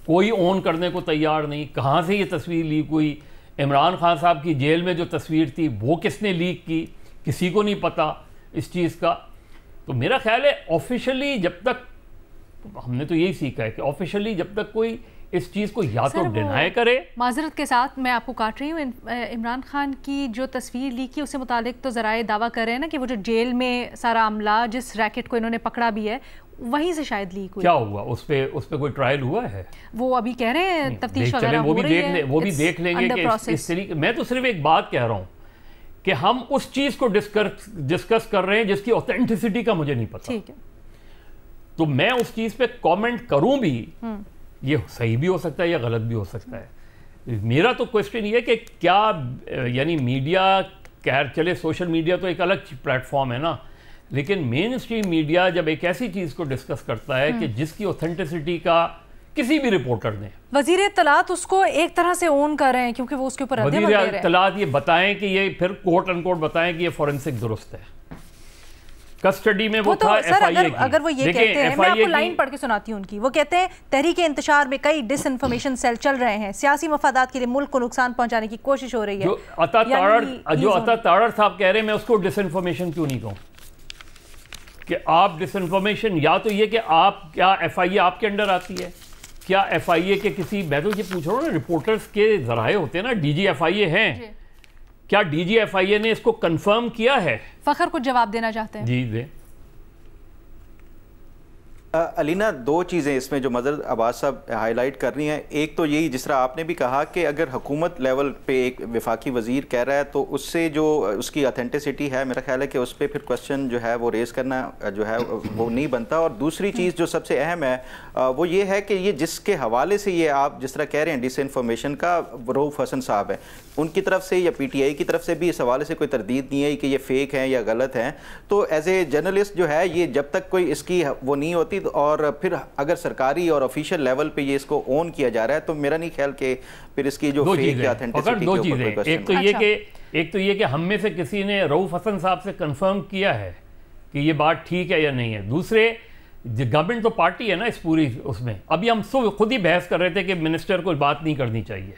Speaker 5: कोई ओन करने को तैयार नहीं। कहाँ से ये तस्वीर लीक हुई? इमरान खान साहब की जेल में जो तस्वीर थी वो किसने लीक की? किसी को नहीं पता इस चीज़ का। तो मेरा ख्याल है ऑफिशियली जब तक, हमने तो यही सीखा है कि ऑफिशियली जब तक कोई इस चीज़ को या तो डिनाई करे।
Speaker 1: माजरत के साथ मैं आपको काट रही हूँ, इमरान खान की जो तस्वीर लीक की उससे मुतालिक तो ज़राए दावा कर रहे हैं ना कि वो जो जेल में सारा अमला, जिस रैकेट को इन्होंने पकड़ा भी है, वहीं से शायद लीक हुई।
Speaker 5: क्या हुआ उस पे कोई ट्रायल हुआ है?
Speaker 1: वो अभी कह रहे हैं तफ्तीश वगैरह हो रही है,
Speaker 5: वो भी देख लेंगे कि इस तरीके। मैं तो सिर्फ एक बात कह रहा हूँ कि हम उस चीज़ को डिस्कस कर रहे हैं जिसकी ऑथेंटिसिटी का मुझे नहीं पता। ठीक है, तो मैं उस चीज़ पे कमेंट करूं भी, ये सही भी हो सकता है या गलत भी हो सकता है। मेरा तो क्वेश्चन ये है कि क्या यानी मीडिया, खैर चले सोशल मीडिया तो एक अलग प्लेटफॉर्म है ना, लेकिन मेन स्ट्रीम मीडिया जब एक ऐसी चीज़ को डिस्कस करता है कि जिसकी ऑथेंटिसिटी का किसी भी रिपोर्टर ने,
Speaker 1: वजीर इत्तलात उसको एक तरह से ओन कर रहे हैं क्योंकि वो उसके ऊपर
Speaker 5: वजीर इत्तलात ये बताएं कि ये फिर कोट अनकोट बताएं कि ये फॉरेंसिक दुरुस्त है, कस्टडी में वो था एफआईए की।
Speaker 1: अगर वो ये कहते हैं, मैं आपको लाइन पढ़ के सुनाती हूँ उनकी, वो कहते हैं तहरीक इंतशार में कई डिसइंफॉर्मेशन सेल चल रहे हैं, सियासी मफादात के लिए मुल्क को नुकसान पहुंचाने की कोशिश हो रही है।
Speaker 5: जो अता ताड़र साहब कह रहे हैं, मैं उसको डिसइंफॉर्मेशन क्यों नहीं कहूँ कि आप डिसइंफॉर्मेशन, या तो ये कि आप क्या एफआईए आपके अंडर आती है, क्या एफआईए के किसी, मैं तो ये पूछ रहा हूँ ना, रिपोर्टर्स के जराए होते हैं ना, डीजी एफआईए हैं, क्या डीजी एफआईए ने इसको कंफर्म किया है?
Speaker 1: फखर कुछ जवाब देना चाहते हैं?
Speaker 5: जी दे।
Speaker 4: अलीना, दो चीज़ें इसमें जो मदर अब्बास साहब हाईलाइट कर रही हैं, एक तो यही जिस तरह आपने भी कहा कि अगर हुकूमत लेवल पे एक वफाकी वज़ीर कह रहा है तो उससे जो उसकी ऑथेंटिसिटी है, मेरा ख्याल है कि उस पर फिर क्वेश्चन जो है वो रेज़ करना जो है वो नहीं बनता। और दूसरी चीज़ जो सबसे अहम है वो ये है कि ये जिसके हवाले से ये आप जिस तरह कह रहे हैं डिसइंफॉर्मेशन का, रऊफ हसन साहब है, उनकी तरफ से या पीटीआई की तरफ से भी इस हवाले से कोई तरदीद नहीं है कि ये फेक हैं या गलत हैं। तो एज ए जर्नलिस्ट जो है, ये जब तक कोई इसकी वो नहीं होती, और फिर अगर सरकारी और ऑफिशियल लेवल पे ये इसको ओन किया जा रहा है, तो मेरा नहीं ख्याल कि फिर इसकी जो फेक या ऑथेंटिसिटी के ऊपर कोई क्वेश्चन।
Speaker 5: एक तो ये कि हम में से किसी ने रऊफ हसन साहब से कंफर्म किया है कि ये बात ठीक है या नहीं है। दूसरे, गवर्नमेंट तो पार्टी है ना इस पूरी उसमें। अभी हम खुद ही बहस कर रहे थे कि मिनिस्टर को बात नहीं करनी चाहिए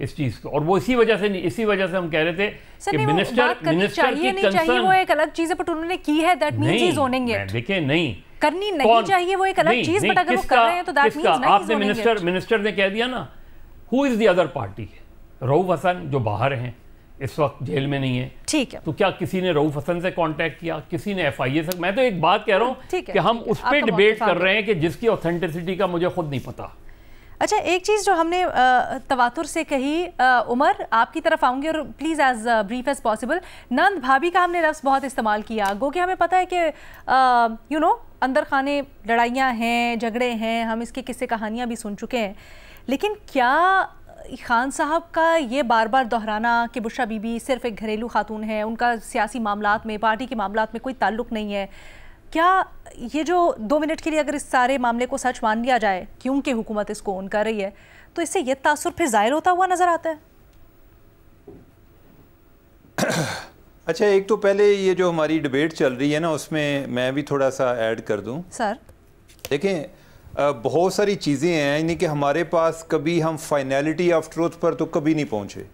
Speaker 5: इस चीज को, और वो इसी वजह से हम कह रहे थे कि मिनिस्टर की
Speaker 1: कंसर्न, वो एक अलग चीज है, बट उन्होंने की है, that means he is owning it.
Speaker 5: देखिए, नहीं
Speaker 1: करनी नहीं चाहिए, वो एक अलग चीज, बट अगर वो कर रहे हैं तो दैट मींस नहीं।
Speaker 5: आपने मिनिस्टर ने कह दिया ना, who is the other party? Rauf Hassan जो बाहर हैं इस वक्त जेल में नहीं है,
Speaker 1: ठीक है,
Speaker 5: तो क्या किसी ने रऊफ हसन से कांटेक्ट किया, किसी ने एफआईए से? मैं तो एक बात कह रहा हूं कि हम उस पर डिबेट कर रहे हैं कि जिसकी ऑथेंटिसिटी का मुझे खुद नहीं पता।
Speaker 1: अच्छा, एक चीज़ जो हमने तवातुर से कही, उमर आपकी तरफ आऊँगी और please as brief as possible. नंद भाभी का हमने लफ्ज़ बहुत इस्तेमाल किया, गो कि हमें पता है कि अंदर खाने लड़ाइयाँ हैं, झगड़े हैं, हम इसके किस्से कहानियाँ भी सुन चुके हैं, लेकिन क्या खान साहब का ये बार बार दोहराना कि बुशरा बीबी सिर्फ एक घरेलू खातून है, उनका सियासी मामलात में, पार्टी के मामलात में कोई ताल्लुक़ नहीं है, क्या ये जो 2 मिनट के लिए अगर इस सारे मामले को सच मान लिया जाए क्योंकि हुकूमत इसको ओन कर रही है, तो इससे ये तासुर फिर जाहिर होता हुआ नजर आता है?
Speaker 2: अच्छा, एक तो पहले ये जो हमारी डिबेट चल रही है ना, उसमें मैं भी थोड़ा सा ऐड कर दूं।
Speaker 1: सर
Speaker 2: देखें, बहुत सारी चीज़ें हैं, यानी कि हमारे पास कभी हम फाइनलिटी ऑफ ट्रूथ पर तो कभी नहीं पहुंचे।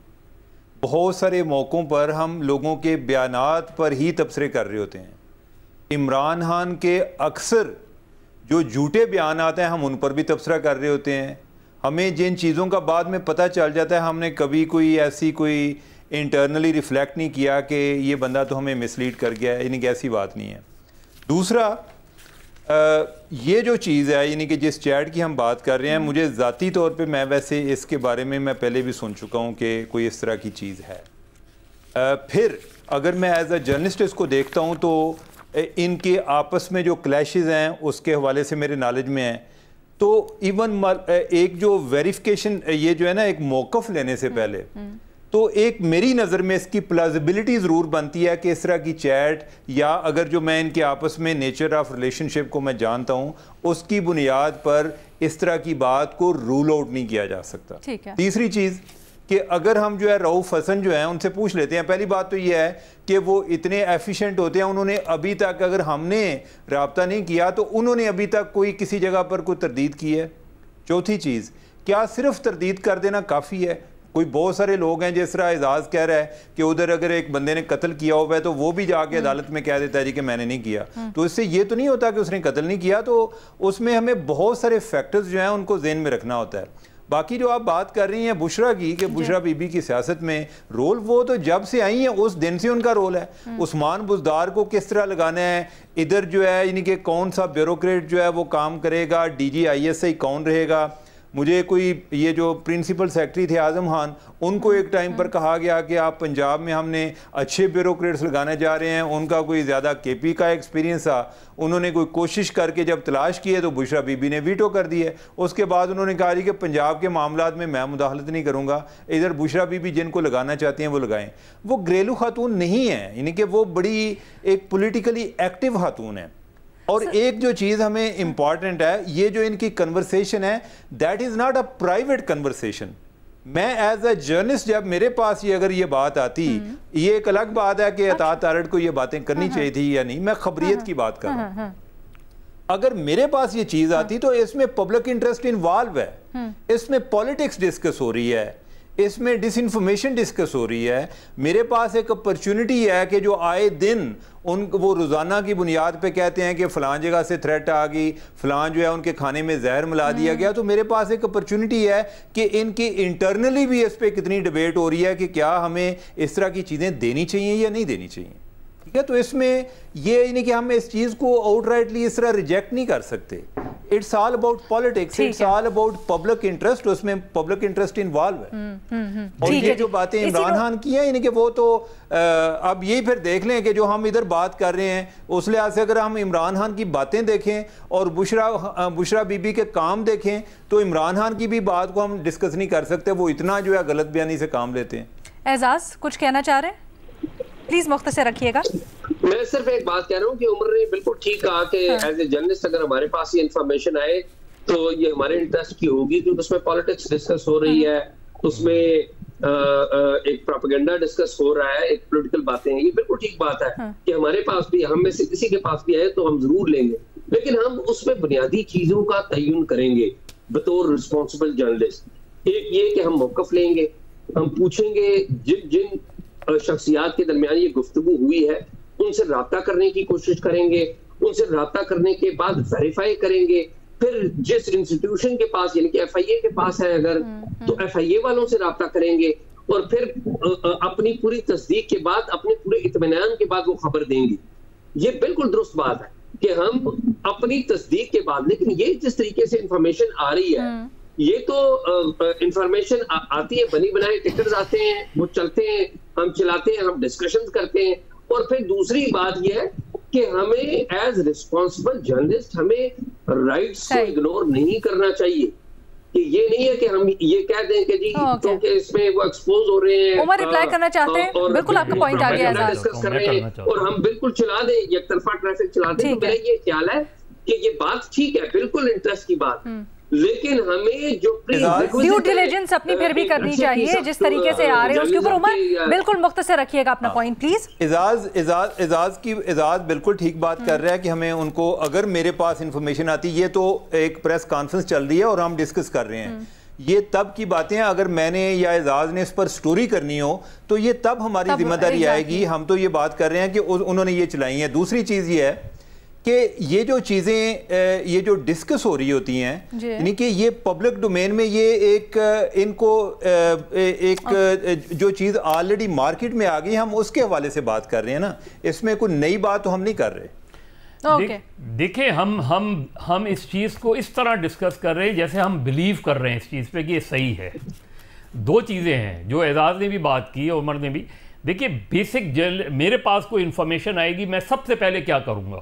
Speaker 2: बहुत सारे मौक़ों पर हम लोगों के बयानात पर ही तबसरे कर रहे होते हैं। इमरान खान के अक्सर जो झूठे बयान आते हैं, हम उन पर भी तबसरा कर रहे होते हैं। हमें जिन चीज़ों का बाद में पता चल जाता है, हमने कभी कोई ऐसी कोई इंटरनली रिफ्लेक्ट नहीं किया कि ये बंदा तो हमें मिसलीड कर गया है, यानी कि ऐसी बात नहीं है। दूसरा, ये जो चीज़ है, यानी कि जिस चैट की हम बात कर रहे हैं, मुझे ज़ाती तौर पे, मैं वैसे इसके बारे में मैं पहले भी सुन चुका हूँ कि कोई इस तरह की चीज़ है। फिर अगर मैं एज अ जर्नलिस्ट इसको देखता हूँ तो इनके आपस में जो क्लैशेस हैं उसके हवाले से मेरे नॉलेज में है, तो इवन एक जो वेरिफिकेशन, ये जो है ना, एक मौक़िफ़ लेने से पहले तो एक मेरी नज़र में इसकी प्लाजिबिलिटी ज़रूर बनती है कि इस तरह की चैट, या अगर जो मैं इनके आपस में नेचर ऑफ रिलेशनशिप को मैं जानता हूँ, उसकी बुनियाद पर इस तरह की बात को रूल आउट नहीं किया जा सकता।
Speaker 1: ठीक है।
Speaker 2: तीसरी चीज़ कि अगर हम जो है रऊफ हसन जो है उनसे पूछ लेते हैं, पहली बात तो ये है कि वो इतने एफिशिएंट होते हैं, उन्होंने अभी तक, अगर हमने रब्ता नहीं किया तो उन्होंने अभी तक कोई किसी जगह पर कोई तरदीद की है? चौथी चीज़, क्या सिर्फ तरदीद कर देना काफ़ी है? कोई बहुत सारे लोग हैं, जिस तरह एजाज कह रहा है कि उधर अगर एक बंदे ने कत्ल किया हुआ है तो वो भी जाके अदालत में कह देता है जी कि मैंने नहीं किया, तो इससे ये तो नहीं होता कि उसने कत्ल नहीं किया। तो उसमें हमें बहुत सारे फैक्टर्स जो हैं उनको ज़हन में रखना होता है। बाकी जो आप बात कर रही हैं बुशरा की कि बुशरा बीबी की सियासत में रोल, वो तो जब से आई हैं उस दिन से उनका रोल है। उस्मान बुज़दार को किस तरह लगाना है, इधर जो है यानी कि कौन सा ब्यूरोक्रेट जो है वो काम करेगा, DGISI कौन रहेगा। मुझे कोई ये जो प्रिंसिपल सेक्रेटरी थे आज़म खान, उनको एक टाइम पर कहा गया कि आप पंजाब में हमने अच्छे ब्यूरोक्रेट्स लगाने जा रहे हैं, उनका कोई ज़्यादा KP का एक्सपीरियंस था। उन्होंने कोई कोशिश करके जब तलाश किए तो बुशरा बीबी ने वीटो कर दिए। उसके बाद उन्होंने कहा कि पंजाब के मामलात में मैं मुदाखलत नहीं करूँगा, इधर बुशरा बीबी जिनको लगाना चाहती हैं वो लगाएं। वो घरेलू खातून नहीं है, यानी कि वो बड़ी एक पोलिटिकली एक्टिव खातून है। और एक जो चीज़ हमें इम्पॉर्टेंट है, ये जो इनकी कन्वर्सेशन है that is not a private conversation. मैं एज अ जर्नलिस्ट जब मेरे पास ये अगर ये बात आती, ये एक अलग बात है कि अतात तारड़ को ये बातें करनी चाहिए थी या नहीं, मैं खबरियत की बात कर रहा हूँ। अगर मेरे पास ये चीज़ आती तो इसमें पब्लिक इंटरेस्ट इन्वॉल्व है, इसमें पॉलिटिक्स डिस्कस हो रही है, इसमें डिसइंफॉर्मेशन डिस्कस हो रही है। मेरे पास एक अपॉर्चुनिटी है कि जो आए दिन वो रोज़ाना की बुनियाद पे कहते हैं कि फ़लाँ जगह से थ्रेट आ गई, फ़लाँ जो है उनके खाने में जहर मिला दिया गया। तो मेरे पास एक अपॉर्चुनिटी है कि इनकी इंटरनली भी इस पर कितनी डिबेट हो रही है कि क्या हमें इस तरह की चीज़ें देनी चाहिए या नहीं देनी चाहिए। ठीक है, तो इसमें ये नहीं कि हम इस चीज़ को आउटराइटली इस तरह रिजेक्ट नहीं कर सकते। It's all about politics, it's all about public interest, उसमें पब्लिक इंटरेस्ट इन्वॉल्व है। और ये जो बातें इमरान खान की हैं, यानी कि वो तो अब यही फिर देख लें कि जो हम इधर बात कर रहे हैं उस लिहाज से अगर हम इमरान खान की बातें देखें और बुशरा बीबी के काम देखें तो इमरान खान की भी बात को हम डिस्कस नहीं कर सकते, वो इतना जो है गलत बयानी से काम लेते हैं।
Speaker 1: एजाज कुछ कहना चाह रहे हैं? प्लीज मुख्तसर रखिएगा।
Speaker 3: मैं सिर्फ एक बात कह रहा हूँ कि उमर ने बिल्कुल ठीक कहा कि एज ए जर्नलिस्ट अगर हमारे पास ये इंफॉर्मेशन आए तो ये हमारे इंटरेस्ट की होगी, क्योंकि उसमें पॉलिटिक्स डिस्कस हो रही है, उसमें एक प्रोपेगेंडा डिस्कस हो रहा है, एक पॉलिटिकल बातें हैं। ये बिल्कुल ठीक बात है कि हमारे पास भी, हम में से किसी के पास भी आए तो हम जरूर लेंगे, लेकिन हम उसमें बुनियादी चीजों का तयन करेंगे बतौर रिस्पॉन्सिबल जर्नलिस्ट। एक ये कि हम मौकफ लेंगे, हम पूछेंगे जिन शख्सियात के दरमियान ये गुफ्तगू हुई है उनसे राब्ता करने की कोशिश करेंगे, उनसे राब्ता करने के बाद वेरीफाई करेंगे, फिर जिस इंस्टीट्यूशन के पास यानी कि FIA के पास है अगर तो FIA वालों से राब्ता करेंगे और फिर अपनी पूरी तस्दीक के बाद, अपने पूरे इत्मीनान के बाद वो खबर देंगे। ये बिल्कुल दुरुस्त बात है कि हम अपनी तस्दीक के बाद, लेकिन ये जिस तरीके से इंफॉर्मेशन आ रही है ये तो इंफॉर्मेशन आती है, बनी बनाए टिकट्स आते हैं, वो चलते हैं, हम चलाते हैं, हम डिस्कशंस करते हैं। और फिर दूसरी बात यह है कि हमें एज रिस्पॉन्सिबल जर्नलिस्ट हमें राइट्स को इग्नोर नहीं करना चाहिए। कि ये नहीं है कि हम ये कह दें कि जी क्योंकि इसमें वो एक्सपोज हो रहे हैं,
Speaker 1: उमर रिप्लाई करना चाहते हैं, बिल्कुल आपका पॉइंट आ गया है,
Speaker 3: डिस्कस कर रहे हैं और हम बिल्कुल चला दें, एक तरफा ट्रैफिक चला दें। तो मेरा ये ख्याल है कि ये बात ठीक है, बिल्कुल इंटरेस्ट की बात, लेकिन हमें जो
Speaker 1: ड्यू डिलिजेंस अपनी फिर भी करनी चाहिए जिस तरीके से आ रहे हैं उसके ऊपर। उमर बिल्कुल मुख्तसर रखिएगा अपना पॉइंट प्लीज।
Speaker 2: एजाज बिल्कुल ठीक बात कर रहा है कि हमें उनको, अगर मेरे पास इंफॉर्मेशन आती, ये तो एक प्रेस कॉन्फ्रेंस चल रही है और हम डिस्कस कर रहे हैं, ये तब की बातें हैं। अगर मैंने या एजाज ने इस पर स्टोरी करनी हो तो ये तब हमारी जिम्मेदारी आएगी। हम तो ये बात कर रहे हैं कि उन्होंने ये चलाई है। दूसरी चीज ये है कि ये जो चीज़ें ये जो डिस्कस हो रही होती हैं, यानी कि ये पब्लिक डोमेन में ये एक इनको एक जो चीज़ ऑलरेडी मार्केट में आ गई, हम उसके हवाले से बात कर रहे हैं ना, इसमें कोई नई बात तो हम नहीं कर रहे।
Speaker 5: देखिए हम इस चीज़ को इस तरह डिस्कस कर रहे हैं जैसे हम बिलीव कर रहे हैं इस चीज़ पे कि ये सही है। दो चीज़ें हैं जो एजाज ने भी बात की, उमर ने भी। देखिए बेसिक मेरे पास कोई इंफॉर्मेशन आएगी, मैं सबसे पहले क्या करूंगा,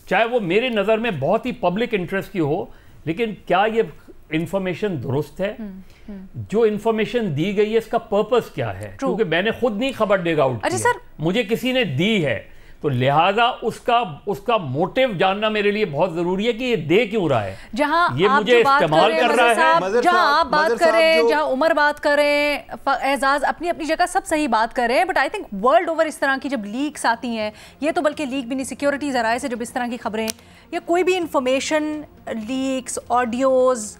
Speaker 5: चाहे वो मेरे नज़र में बहुत ही पब्लिक इंटरेस्ट की हो, लेकिन क्या ये इंफॉर्मेशन दुरुस्त है, जो इंफॉर्मेशन दी गई है इसका पर्पस क्या है, क्योंकि मैंने खुद नहीं खबर डिग आउट की, मुझे किसी ने दी है, तो लिहाजा उसका मोटिव जानना मेरे लिए बहुत जरूरी है कि ये दे क्यों रहा है,
Speaker 1: जहां
Speaker 5: ये मुझे इस्तेमाल कर रहा है।
Speaker 1: जहां आप बात करें, जहां उमर बात करें, एजाज अपनी अपनी जगह सब सही बात कर रहे हैं, but I think world over इस तरह की जब लीक्स आती हैं, ये तो बल्कि लीक भी नहीं, सिक्योरिटी ज़राए से जब इस तरह की खबरें या कोई भी इंफॉर्मेशन लीक्स, ऑडियोज़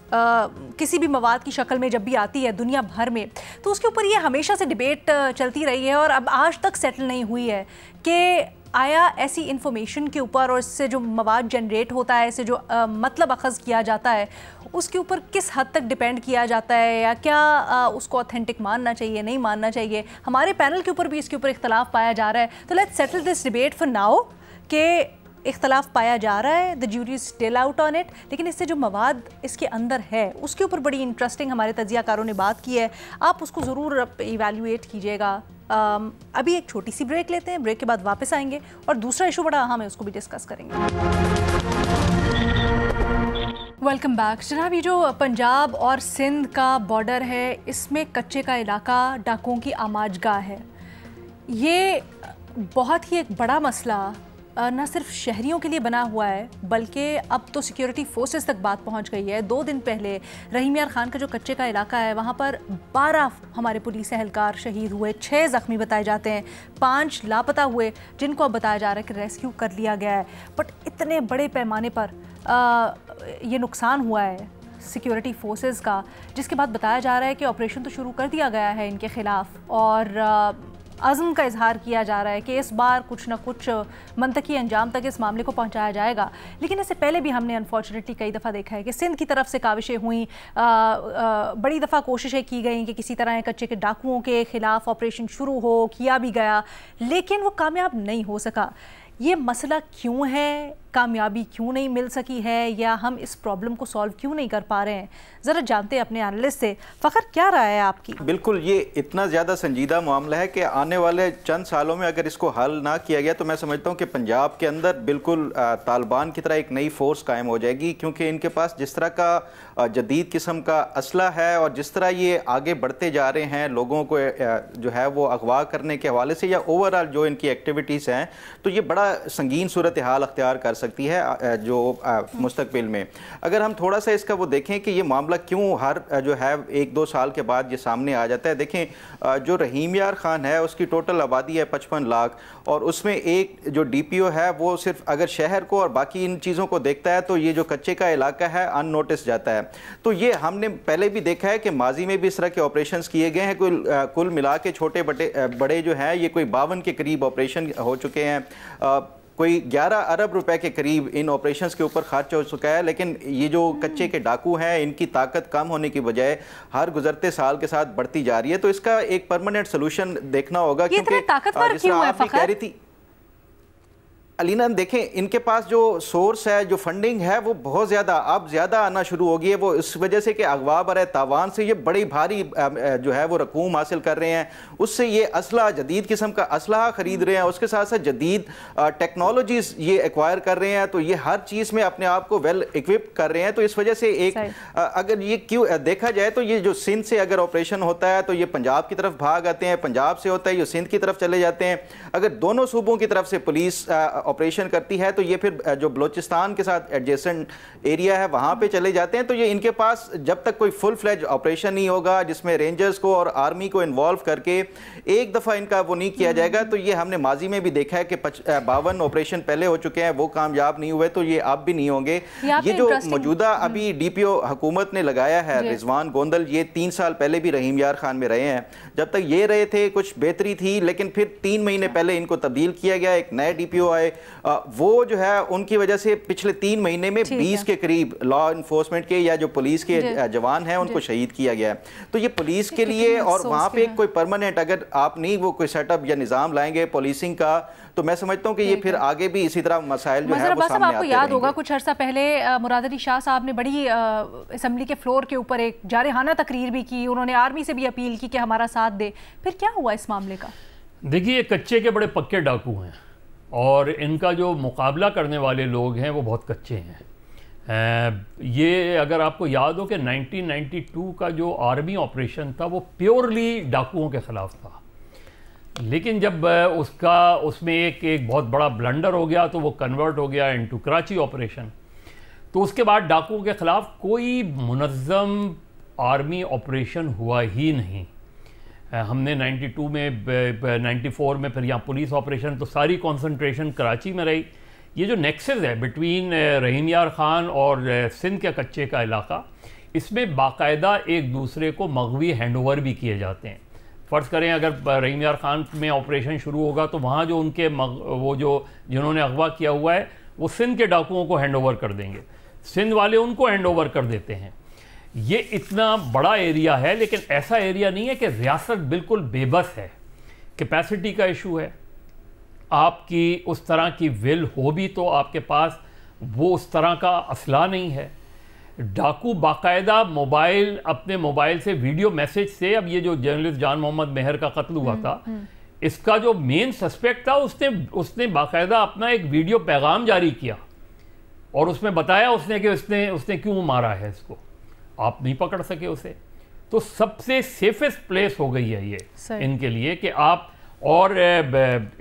Speaker 1: किसी भी मवाद की शक्ल में जब भी आती है दुनिया भर में, तो उसके ऊपर ये हमेशा से डिबेट चलती रही है और अब आज तक सेटल नहीं हुई है कि आया ऐसी इंफॉर्मेशन के ऊपर और इससे जो मवाद जनरेट होता है, इससे जो मतलब अखज़ किया जाता है, उसके ऊपर किस हद तक डिपेंड किया जाता है, या क्या उसको ऑथेंटिक मानना चाहिए, नहीं मानना चाहिए। हमारे पैनल के ऊपर भी इसके ऊपर इख्तलाफ पाया जा रहा है। तो let's settle this debate for now कि इख्तलाफ पाया जा रहा है, the jury still out on it, लेकिन इससे जो मवाद इसके अंदर है उसके ऊपर बड़ी इंटरेस्टिंग हमारे तज्जियाकारों ने बात की है। आप उसको ज़रूर इवैल्यूएट कीजिएगा। अभी एक छोटी सी ब्रेक लेते हैं, ब्रेक के बाद वापस आएंगे और दूसरा इशू बड़ा अहम है, उसको भी डिस्कस करेंगे। Welcome back. जनाब, ये जो पंजाब और सिंध का बॉर्डर है, इसमें कच्चे का इलाका डाकुओं की आमाजगाह है। ये बहुत ही एक बड़ा मसला न सिर्फ शहरियों के लिए बना हुआ है, बल्कि अब तो सिक्योरिटी फोर्सेस तक बात पहुंच गई है। 2 दिन पहले रहीम यार खान का जो कच्चे का इलाका है, वहां पर 12 हमारे पुलिस एहलकार शहीद हुए, 6 ज़ख्मी बताए जाते हैं, 5 लापता हुए, जिनको अब बताया जा रहा है कि रेस्क्यू कर लिया गया है। बट इतने बड़े पैमाने पर ये नुकसान हुआ है सिक्योरिटी फोर्सेस का, जिसके बाद बताया जा रहा है कि ऑपरेशन तो शुरू कर दिया गया है इनके ख़िलाफ़, और अज़्म का इजहार किया जा रहा है कि इस बार कुछ ना कुछ मंतकी अंजाम तक इस मामले को पहुंचाया जाएगा। लेकिन इससे पहले भी हमने अनफॉर्चुनेटली कई दफ़ा देखा है कि सिंध की तरफ से काविशें हुई, बड़ी दफ़ा कोशिशें की गई कि किसी तरह कच्चे के डाकुओं के ख़िलाफ़ ऑपरेशन शुरू हो, किया भी गया, लेकिन वो कामयाब नहीं हो सका। ये मसला क्यों है, कामयाबी क्यों नहीं मिल सकी है, या हम इस प्रॉब्लम को सॉल्व क्यों नहीं कर पा रहे हैं, ज़रा जानते हैं अपने एनालिस्ट से। फ़खर, क्या राय है आपकी?
Speaker 4: बिल्कुल, ये इतना ज़्यादा संजीदा मामला है कि आने वाले चंद सालों में अगर इसको हल ना किया गया तो मैं समझता हूँ कि पंजाब के अंदर बिल्कुल तालिबान की तरह एक नई फोर्स कायम हो जाएगी, क्योंकि इनके पास जिस तरह का जदीद किस्म का असला है और जिस तरह ये आगे बढ़ते जा रहे हैं लोगों को जो है वो अगवा करने के हवाले से या ओवरऑल जो इनकी एक्टिविटीज़ हैं, तो ये बड़ा संगीन सूरत हाल अख्तियार कर सकती है जो मुस्तकबिल में। अगर हम थोड़ा सा इसका वो देखें कि ये मामला क्यों हर जो है 1-2 साल के बाद ये सामने आ जाता है। देखें, जो रहीम यार खान है उसकी टोटल आबादी है 55 लाख, और उसमें एक जो DPO है वो सिर्फ अगर शहर को और बाकी इन चीज़ों को देखता है तो ये जो कच्चे का इलाका है अननोटिस जाता है। तो ये हमने पहले भी देखा है कि माजी में भी इस तरह के ऑपरेशंस किए गए हैं। कुल मिला के छोटे बड़े जो हैं ये कोई 52 के करीब ऑपरेशन हो चुके हैं। कोई 11 अरब रुपए के करीब इन ऑपरेशंस के ऊपर खर्च हो चुका है। लेकिन ये जो कच्चे के डाकू हैं इनकी ताकत कम होने की बजाय हर गुजरते साल के साथ बढ़ती जा रही है। तो इसका एक परमानेंट सोल्यूशन देखना होगा, क्योंकि जिस तरह आप भी कह रही थी अलीना, देखें इनके पास जो सोर्स है, जो फंडिंग है वो बहुत ज़्यादा अब ज़्यादा आना शुरू हो गई है। वो इस वजह से कि अगवा बर तावान से ये बड़ी भारी जो है वो रकूम हासिल कर रहे हैं, उससे ये असला जदीद किस्म का असला ख़रीद रहे हैं, उसके साथ साथ जदीद टेक्नोलॉजीज़ ये एक्वायर कर रहे हैं। तो ये हर चीज़ में अपने आप को वेल इक्विप्ड कर रहे हैं। तो इस वजह से एक अगर ये क्यों देखा जाए तो ये जो सिंध से अगर ऑपरेशन होता है तो ये पंजाब की तरफ भाग आते हैं, पंजाब से होता है ये सिंध की तरफ चले जाते हैं। अगर दोनों सूबों की तरफ से पुलिस ऑपरेशन करती है तो ये फिर जो बलोचिस्तान के साथ एडजेसेंट एरिया है वहाँ पे चले जाते हैं। तो ये इनके पास जब तक कोई फुल फ्लेज ऑपरेशन नहीं होगा जिसमें रेंजर्स को और आर्मी को इन्वॉल्व करके एक दफ़ा इनका वो नहीं किया जाएगा, तो ये हमने माजी में भी देखा है कि 52 ऑपरेशन पहले हो चुके हैं, वो कामयाब नहीं हुए, तो ये अब भी नहीं होंगे। ये जो मौजूदा अभी DPO हुकूमत ने लगाया है रिजवान गोंदल, ये 3 साल पहले भी रहीम यार खान में रहे हैं। जब तक ये रहे थे कुछ बेहतरी थी, लेकिन फिर 3 महीने पहले इनको तब्दील किया गया, एक नए DPO आए, वो जो है उनकी वजह से पिछले 3 महीने में 20 के करीब लॉ इन्फोर्समेंट के या जो पुलिस के जवान हैं उनको शहीद किया गया है। तो ये पुलिस के लिए, और वहाँ पे कोई परमानेंट अगर आप नहीं वो कोई सेटअप या निज़ाम लाएंगे पुलिसिंग का, तो मैं समझता हूँ कि ये फिर आगे भी इसी तरह मसाइल जो है वो सामने आते
Speaker 1: आपको याद होगा कुछ अर्सा पहले मुराद अली शाह साहब ने बड़ी असेंबली के फ्लोर के ऊपर एक जारहाना तकरीर भी की, उन्होंने आर्मी से भी अपील की कि हमारा साथ दे। फिर क्या हुआ इस मामले का?
Speaker 5: देखिए, कच्चे के बड़े पक्के डाकू हैं और इनका जो मुकाबला करने वाले लोग हैं वो बहुत कच्चे हैं। ये अगर आपको याद हो कि 1992 का जो आर्मी ऑपरेशन था वो प्योरली डाकुओं के ख़िलाफ़ था, लेकिन जब उसमें एक बहुत बड़ा ब्लंडर हो गया तो वो कन्वर्ट हो गया इनटू कराची ऑपरेशन। तो उसके बाद डाकुओं के ख़िलाफ़ कोई मुनज़्ज़म आर्मी ऑपरेशन हुआ ही नहीं। हमने 92 में 94 में फिर यहाँ पुलिस ऑपरेशन, तो सारी कंसंट्रेशन कराची में रही। ये जो नेक्सस है बिटवीन रहीम यार खान और सिंध के कच्चे का इलाका, इसमें बाकायदा एक दूसरे को मग़वी हैंडओवर भी किए जाते हैं। फ़र्ज़ करें अगर रहीम यार खान में ऑपरेशन शुरू होगा तो वहाँ जो उनके वो जो जिन्होंने अगवा किया हुआ है वो सिंध के डाकुओं को हैंडओवर कर देंगे, सिंध वाले उनको हैंडओवर कर देते हैं। ये इतना बड़ा एरिया है, लेकिन ऐसा एरिया नहीं है कि रियासत बिल्कुल बेबस है। कैपेसिटी का इशू है, आपकी उस तरह की विल हो भी तो आपके पास वो उस तरह का असला नहीं है। डाकू बाकायदा मोबाइल, अपने मोबाइल से वीडियो मैसेज से, अब ये जो जर्नलिस्ट जान मोहम्मद मेहर का कत्ल हुआ था, इसका जो मेन सस्पेक्ट था उसने बाकायदा अपना एक वीडियो पैगाम जारी किया और उसमें बताया उसने कि उसने क्यों मारा है इसको। आप नहीं पकड़ सके उसे। तो सबसे सेफेस्ट प्लेस हो गई है ये इनके लिए कि आप, और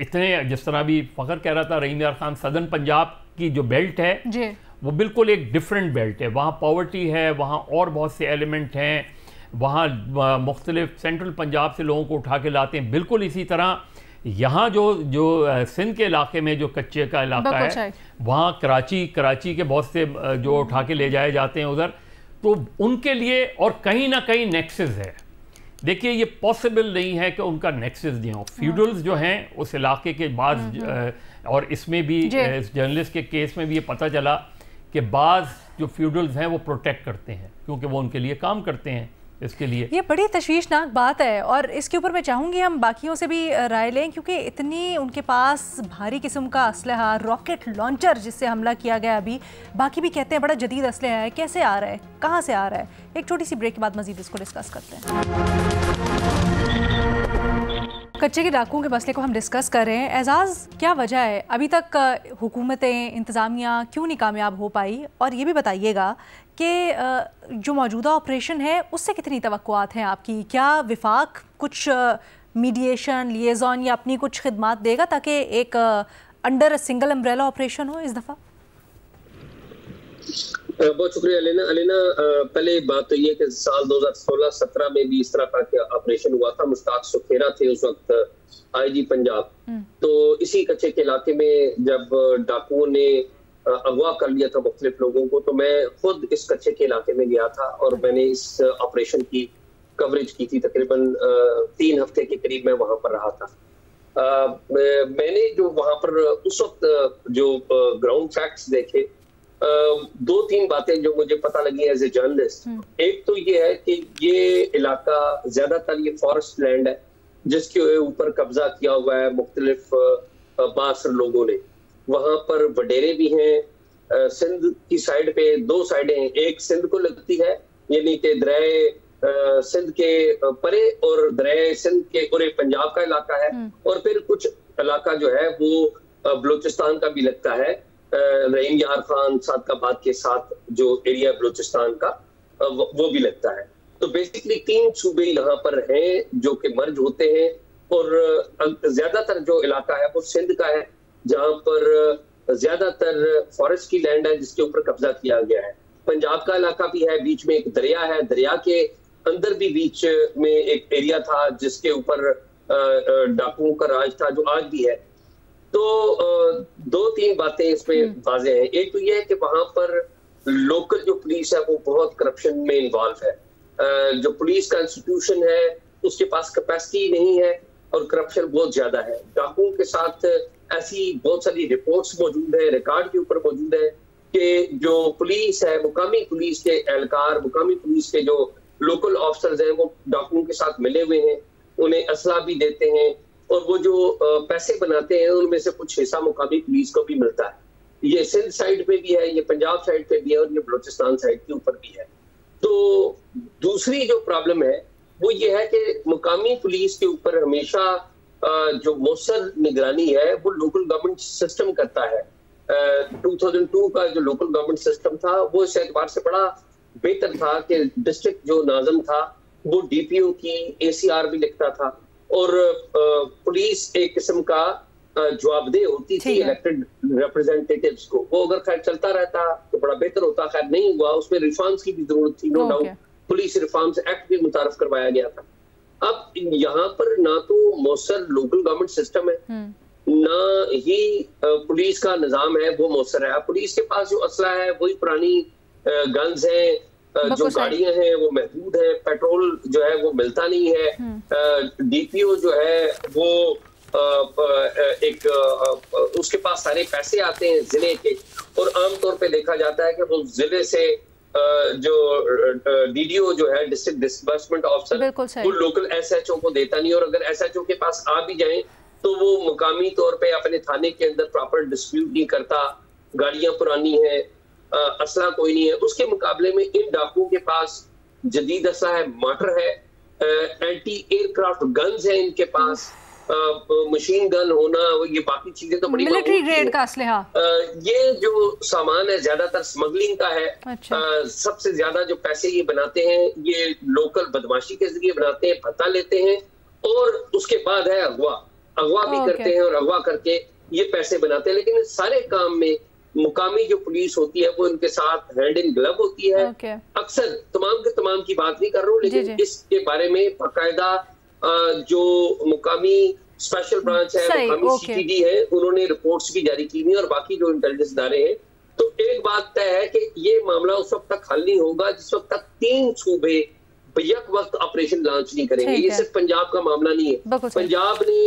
Speaker 5: इतने जिस तरह भी फ़खर कह रहा था, रहीम यार खान, सदर्न पंजाब की जो बेल्ट है वो बिल्कुल एक डिफरेंट बेल्ट है। वहाँ पॉवर्टी है, वहाँ और बहुत से एलिमेंट हैं, वहाँ मुख्तलिफ सेंट्रल पंजाब से लोगों को उठा के लाते हैं। बिल्कुल इसी तरह यहाँ जो सिंध के इलाके में जो कच्चे का इलाका है, वहाँ कराची के बहुत से जो उठा के ले जाए जाते हैं उधर, तो उनके लिए और कहीं ना कहीं नेक्सस है। देखिए, ये पॉसिबल नहीं है कि उनका नेक्सस नहीं हो। फ्यूडल्स जो हैं उस इलाके के बाद, और इसमें भी इस जर्नलिस्ट के केस में भी ये पता चला कि बाज़ जो फ्यूडल्स हैं वो प्रोटेक्ट करते हैं क्योंकि वो उनके लिए काम करते हैं। इसके लिए
Speaker 1: ये बड़ी तशवीशनाक बात है और इसके ऊपर मैं चाहूँगी हम बाकियों से भी राय लें, क्योंकि इतनी उनके पास भारी किस्म का असलहा, रॉकेट लॉन्चर जिससे हमला किया गया, अभी बाकी भी कहते हैं बड़ा जदीद असलहा है, कैसे आ रहा है, कहाँ से आ रहा है। एक छोटी सी ब्रेक के बाद मजीद इसको डिस्कस करते हैं। कच्चे के डाकुओं के मसले को हम डिस्कस कर रहे हैं। एजाज़, क्या वजह है अभी तक हुकूमतें, इंतज़ामिया क्यों नहीं कामयाब हो पाई, और ये भी बताइएगा कि जो मौजूदा ऑपरेशन है उससे कितनी तवक्कुआत हैं आपकी? क्या विफाक कुछ मीडिएशन, लिएज़ॉन या अपनी कुछ खिदमात देगा ताकि एक अंडर सिंगल अम्ब्रेला ऑपरेशन हो इस दफ़ा?
Speaker 3: बहुत शुक्रिया अलीना। पहले बात तो ये कि साल 2016-17 में भी इस तरह का ऑपरेशन हुआ था। मुश्ताक सुखेरा थे उस वक्त आईजी पंजाब। तो इसी कच्चे के इलाके में जब डाकुओं ने अगवा कर लिया था मुख्तलिफ लोगों को, तो मैं खुद इस कच्चे के इलाके में गया था और मैंने इस ऑपरेशन की कवरेज की थी। तकरीबन 3 हफ्ते के करीब मैं वहां पर रहा था। मैंने जो वहां पर उस वक्त जो ग्राउंड फैक्ट्स देखे, 2-3 बातें जो मुझे पता लगी एज ए जर्नलिस्ट। एक तो ये है कि ये इलाका ज्यादातर ये फॉरेस्ट लैंड है जिसके ऊपर कब्जा किया हुआ है मुख्तलिफ बासर लोगों ने। वहां पर वडेरे भी हैं। सिंध की साइड पे 2 साइडें हैं, एक सिंध को लगती है यानी कि दरिया सिंध के परे, और दरिया सिंध के पूरे पंजाब का इलाका है, और फिर कुछ इलाका जो है वो बलूचिस्तान का भी लगता है। रहीम यार खान सादकाबाद के साथ जो एरिया बलूचिस्तान का वो भी लगता है। तो बेसिकली 3 सूबे यहाँ पर हैं जो कि मर्ज होते हैं, और ज्यादातर जो इलाका है वो सिंध का है जहाँ पर ज्यादातर फॉरेस्ट की लैंड है जिसके ऊपर कब्जा किया गया है। पंजाब का इलाका भी है, बीच में एक दरिया है, दरिया के अंदर भी बीच में एक एरिया था जिसके ऊपर डाकुओं का राज था, जो आज भी है। तो 2-3 बातें इसमें वाज़े हैं। एक तो यह है कि वहां पर लोकल जो पुलिस है वो बहुत करप्शन में इन्वॉल्व है। जो पुलिस का इंस्टीट्यूशन है उसके पास कैपेसिटी नहीं है और करप्शन बहुत ज्यादा है। डाकुओं के साथ ऐसी बहुत सारी रिपोर्ट्स मौजूद है, रिकॉर्ड के ऊपर मौजूद है कि जो पुलिस है, मुकामी पुलिस के एहलकार, मुकामी पुलिस के जो लोकल ऑफिसर्स हैं वो डाकुओं के साथ मिले हुए हैं, उन्हें असला भी देते हैं, और वो जो पैसे बनाते हैं उनमें से कुछ हिस्सा मुकामी पुलिस को भी मिलता है। ये सिंध साइड पे भी है, ये पंजाब साइड पे भी है, और ये बलूचिस्तान साइड के ऊपर भी है। तो दूसरी जो प्रॉब्लम है वो ये है कि मुकामी पुलिस के ऊपर हमेशा जो मौसर निगरानी है वो लोकल गवर्नमेंट सिस्टम करता है। 2002 का जो लोकल गवर्नमेंट सिस्टम था वो इस एतबार से बड़ा बेहतर था कि डिस्ट्रिक्ट जो नाज़म था वो डीपीओ की ACR भी लिखता था, और पुलिस एक किस्म का जवाबदेह होती थी इलेक्टेड रिप्रेजेंटेटिव्स को। वो अगर खैर चलता रहता तो बड़ा बेहतर होता, खैर नहीं हुआ, उसमें रिफॉर्म्स की भी जरूरत थी, no doubt. Police reforms act भी मुतारफ करवाया गया था। अब यहाँ पर ना तो मौसर लोकल गवर्नमेंट सिस्टम है, ना ही पुलिस का निजाम है वो मौसर है। पुलिस के पास जो असला है वही पुरानी गन्स है, जो गाड़ियां हैं वो महदूद है, पेट्रोल जो है वो मिलता नहीं है। डीपीओ जो है वो उसके पास सारे पैसे आते हैं जिले के, और आमतौर पे देखा जाता है कि वो जिले से जो डीडीओ जो है डिस्ट्रिक्ट डिस्बर्समेंट ऑफिसर वो लोकल एसएचओ को देता नहीं, और अगर एसएचओ के पास आ भी जाए तो वो मुकामी तौर पे अपने थाने के अंदर प्रॉपर डिस्प्यूट नहीं करता, गाड़ियां पुरानी है, असला कोई नहीं है। उसके मुकाबले में इन डाकुओं के पास जदीद असला है, मार्टर है, एंटी एयरक्राफ्ट गन्स है इनके पास, मशीन गन होना, ये बाकी चीजें तो बड़ी
Speaker 1: मिलिट्री ग्रेड का असलहा।
Speaker 3: ये जो सामान है ज्यादातर स्मगलिंग का है।
Speaker 1: अच्छा।
Speaker 3: सबसे ज्यादा जो पैसे ये बनाते हैं ये लोकल बदमाशी के जरिए बनाते हैं, भत्ता लेते हैं, और उसके बाद है अगवा भी करते हैं, और अगवा करके ये पैसे बनाते हैं। लेकिन इस सारे काम में मुकामी जो पुलिस होती है वो इनके साथ हैंड इन ग्लव होती है। अक्सर तमाम के तमाम की बात नहीं कर रहा हूँ, लेकिन इसके बारे में बाकायदा जो मुकामी स्पेशल ब्रांच है, मुकामी सीटीडी है, उन्होंने रिपोर्ट्स भी जारी की हुई, और बाकी जो इंटेलिजेंस इदारे हैं। तो एक बात तय है कि ये मामला उस वक्त तक हल नहीं होगा जिस वक्त तक 3 सूबे यक वक्त ऑपरेशन लॉन्च नहीं करेंगे। ये सिर्फ पंजाब का मामला नहीं है। पंजाब ने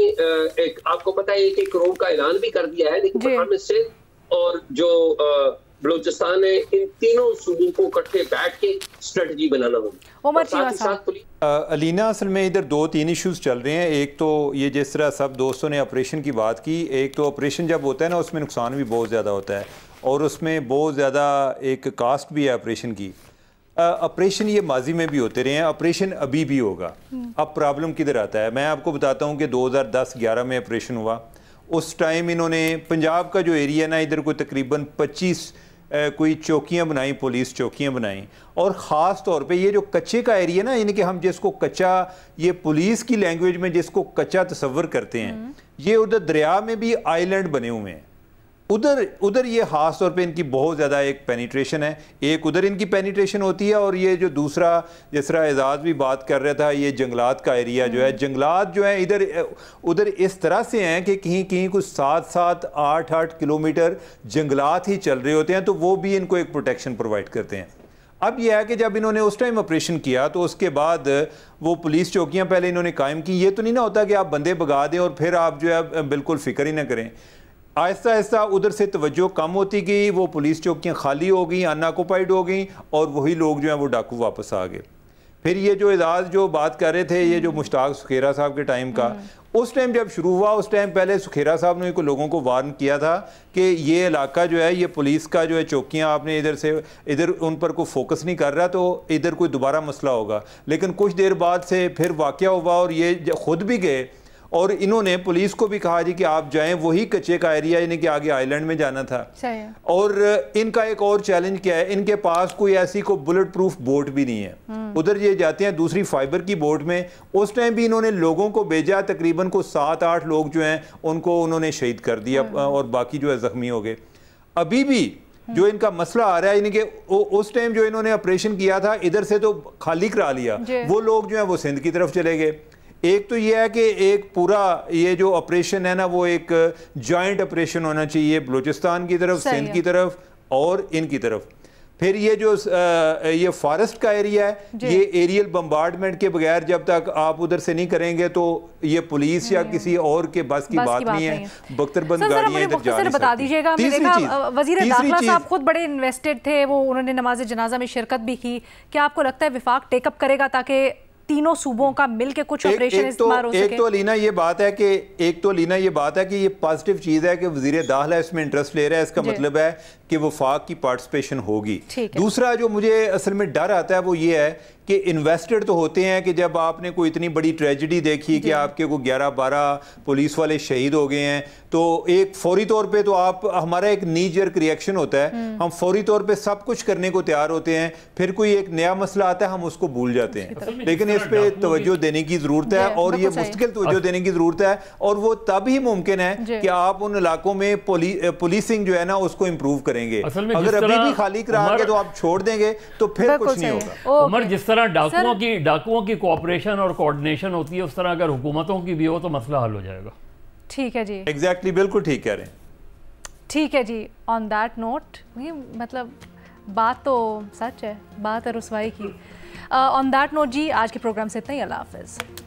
Speaker 3: एक आपको पता है 1 करोड़ का ऐलान भी कर दिया है, लेकिन पठान में सिंध और जो बलूचिस्तान है, इन तीनों सूबों को इकट्ठे बैठ के स्ट्रेटजी बनाना होगा।
Speaker 2: अलीना, असल में इधर 2-3 इश्यूज चल रहे हैं। एक तो ये जिस तरह सब दोस्तों ने ऑपरेशन की बात की, एक तो ऑपरेशन जब होता है ना उसमें नुकसान भी बहुत ज़्यादा होता है, और उसमें बहुत ज़्यादा एक कास्ट भी है ऑपरेशन की। ऑपरेशन ये माजी में भी होते रहे हैं, ऑपरेशन अभी भी होगा। अब प्रॉब्लम किधर आता है, मैं आपको बताता हूँ कि 2010-11 में ऑपरेशन हुआ। उस टाइम इन्होंने पंजाब का जो एरिया ना, इधर कोई तकरीबन 25 कोई चौकियाँ बनाई, पुलिस चौकियाँ बनाई, और ख़ास तौर पे ये जो कच्चे का एरिया ना, यानी कि हम जिसको कच्चा, ये पुलिस की लैंग्वेज में जिसको कच्चा तस्वर करते हैं, ये उधर दरिया में भी आइलैंड बने हुए हैं। उधर ये ख़ास तौर पे इनकी बहुत ज़्यादा एक पेनिट्रेशन है। एक उधर इनकी पेनिट्रेशन होती है, और ये जो दूसरा जिस तरह एजाज भी बात कर रहा था, ये जंगलात का एरिया जो है, जंगलात जो है इधर उधर इस तरह से हैं कि कहीं कहीं कुछ 7-7, 8-8 किलोमीटर जंगलात ही चल रहे होते हैं, तो वो भी इनको एक प्रोटेक्शन प्रोवाइड करते हैं। अब यह है कि जब इन्होंने उस टाइम ऑपरेशन किया तो उसके बाद वो पुलिस चौकियाँ पहले इन्होंने कायम की। ये तो नहीं ना होता कि आप बंदे भगा दें और फिर आप जो है बिल्कुल फिक्र ही ना करें। आहिस्ता आहिस्ता उधर से तवज्जो कम होती गई, वो पुलिस चौकियाँ खाली हो गई, अनऑक्युपाइड हो गई, और वही लोग जो हैं वो डाकू वापस आ गए। फिर ये जो एजाज जो बात कर रहे थे, ये जो मुश्ताक सुखेरा साहब के टाइम का, उस टाइम जब शुरू हुआ, उस टाइम पहले सुखेरा साहब ने लोगों को वार्न किया था कि ये इलाका जो है, ये पुलिस का जो है चौकियाँ आपने इधर से इधर उन पर कोई फोकस नहीं कर रहा, तो इधर कोई दोबारा मसला होगा। लेकिन कुछ देर बाद से फिर वाक़या हुआ, और ये खुद भी गए और इन्होंने पुलिस को भी कहा जी कि आप जाएं, वही कच्चे का एरिया, यानी कि आगे आइलैंड में जाना था। और इनका एक और चैलेंज क्या है, इनके पास कोई ऐसी कोई बुलेट प्रूफ बोट भी नहीं है। उधर ये जाते हैं दूसरी फाइबर की बोट में। उस टाइम भी इन्होंने लोगों को भेजा, तकरीबन को 7-8 लोग जो हैं उनको उन्होंने शहीद कर दिया, और बाकी जो है जख्मी हो गए। अभी भी जो इनका मसला आ रहा है, यानी कि उस टाइम जो इन्होंने ऑपरेशन किया था, इधर से तो खाली करा लिया, वो लोग जो है वो सिंध की तरफ चले गए। एक तो यह है कि एक पूरा ये जो ऑपरेशन है ना, वो एक जॉइंट ऑपरेशन होना चाहिए, बलूचिस्तान की तरफ, सिंध की तरफ और इनकी तरफ। फिर ये जो ये फॉरेस्ट का एरिया है, ये एरियल बम्बार्डमेंट के बगैर जब तक आप उधर से नहीं करेंगे तो ये पुलिस या किसी और के बस की बात नहीं है। बख्तरबंद गाड़ियां इधर जा नहीं
Speaker 1: बता दीजिएगा, मैंने देखा वजीर दाखिला साहब खुद बड़े इन्वेस्टेड थे, वो उन्होंने नमाज जनाजा में शिरकत भी की। क्या आपको लगता है विफाक टेकअप करेगा ताकि तीनों सूबों का मिलके कुछ ऑपरेशन इस्तेमाल हो सके?
Speaker 2: एक तो अलीना ये बात है कि ये पॉजिटिव चीज है कि वजीर दाखिला इसमें इंटरेस्ट ले रहा है, इसका मतलब है कि वफाक की पार्टिसिपेशन होगी। दूसरा जो मुझे असल में डर आता है वो ये है कि इन्वेस्टेड तो होते हैं कि जब आपने कोई इतनी बड़ी ट्रेजेडी देखी कि आपके को 11-12 पुलिस वाले शहीद हो गए हैं, तो एक फौरी तौर पे तो आप, हमारा एक नी जर्क रिएक्शन होता है, हम फौरी तौर पे सब कुछ करने को तैयार होते हैं, फिर कोई एक नया मसला आता है हम उसको भूल जाते हैं। लेकिन इस पे तवज्जो देने की जरूरत है, और ये मुश्किल तवज्जो देने की जरूरत है, और वो तब ही मुमकिन है कि आप उन इलाकों में पुलिसिंग जो है ना उसको इम्प्रूव करेंगे। अगर अभी भी खाली कराओगे तो आप छोड़ देंगे तो फिर कुछ नहीं होगा।
Speaker 5: उमर, जिस तरह डाकुओं की कोऑपरेशन और कोऑर्डिनेशन होती है, उस तरह अगर हुकूमतों की भी हो तो मसला हल हो जाएगा।
Speaker 1: ठीक है जी,
Speaker 2: एग्जैक्टली, बिल्कुल ठीक कह रहे हैं।
Speaker 1: ठीक है जी, ऑन दैट नोट, मतलब बात तो सच है, बात है रुसवाई की। ऑन दैट नोट जी, आज के प्रोग्राम से इतना ही। अल्लाह हाफिज़।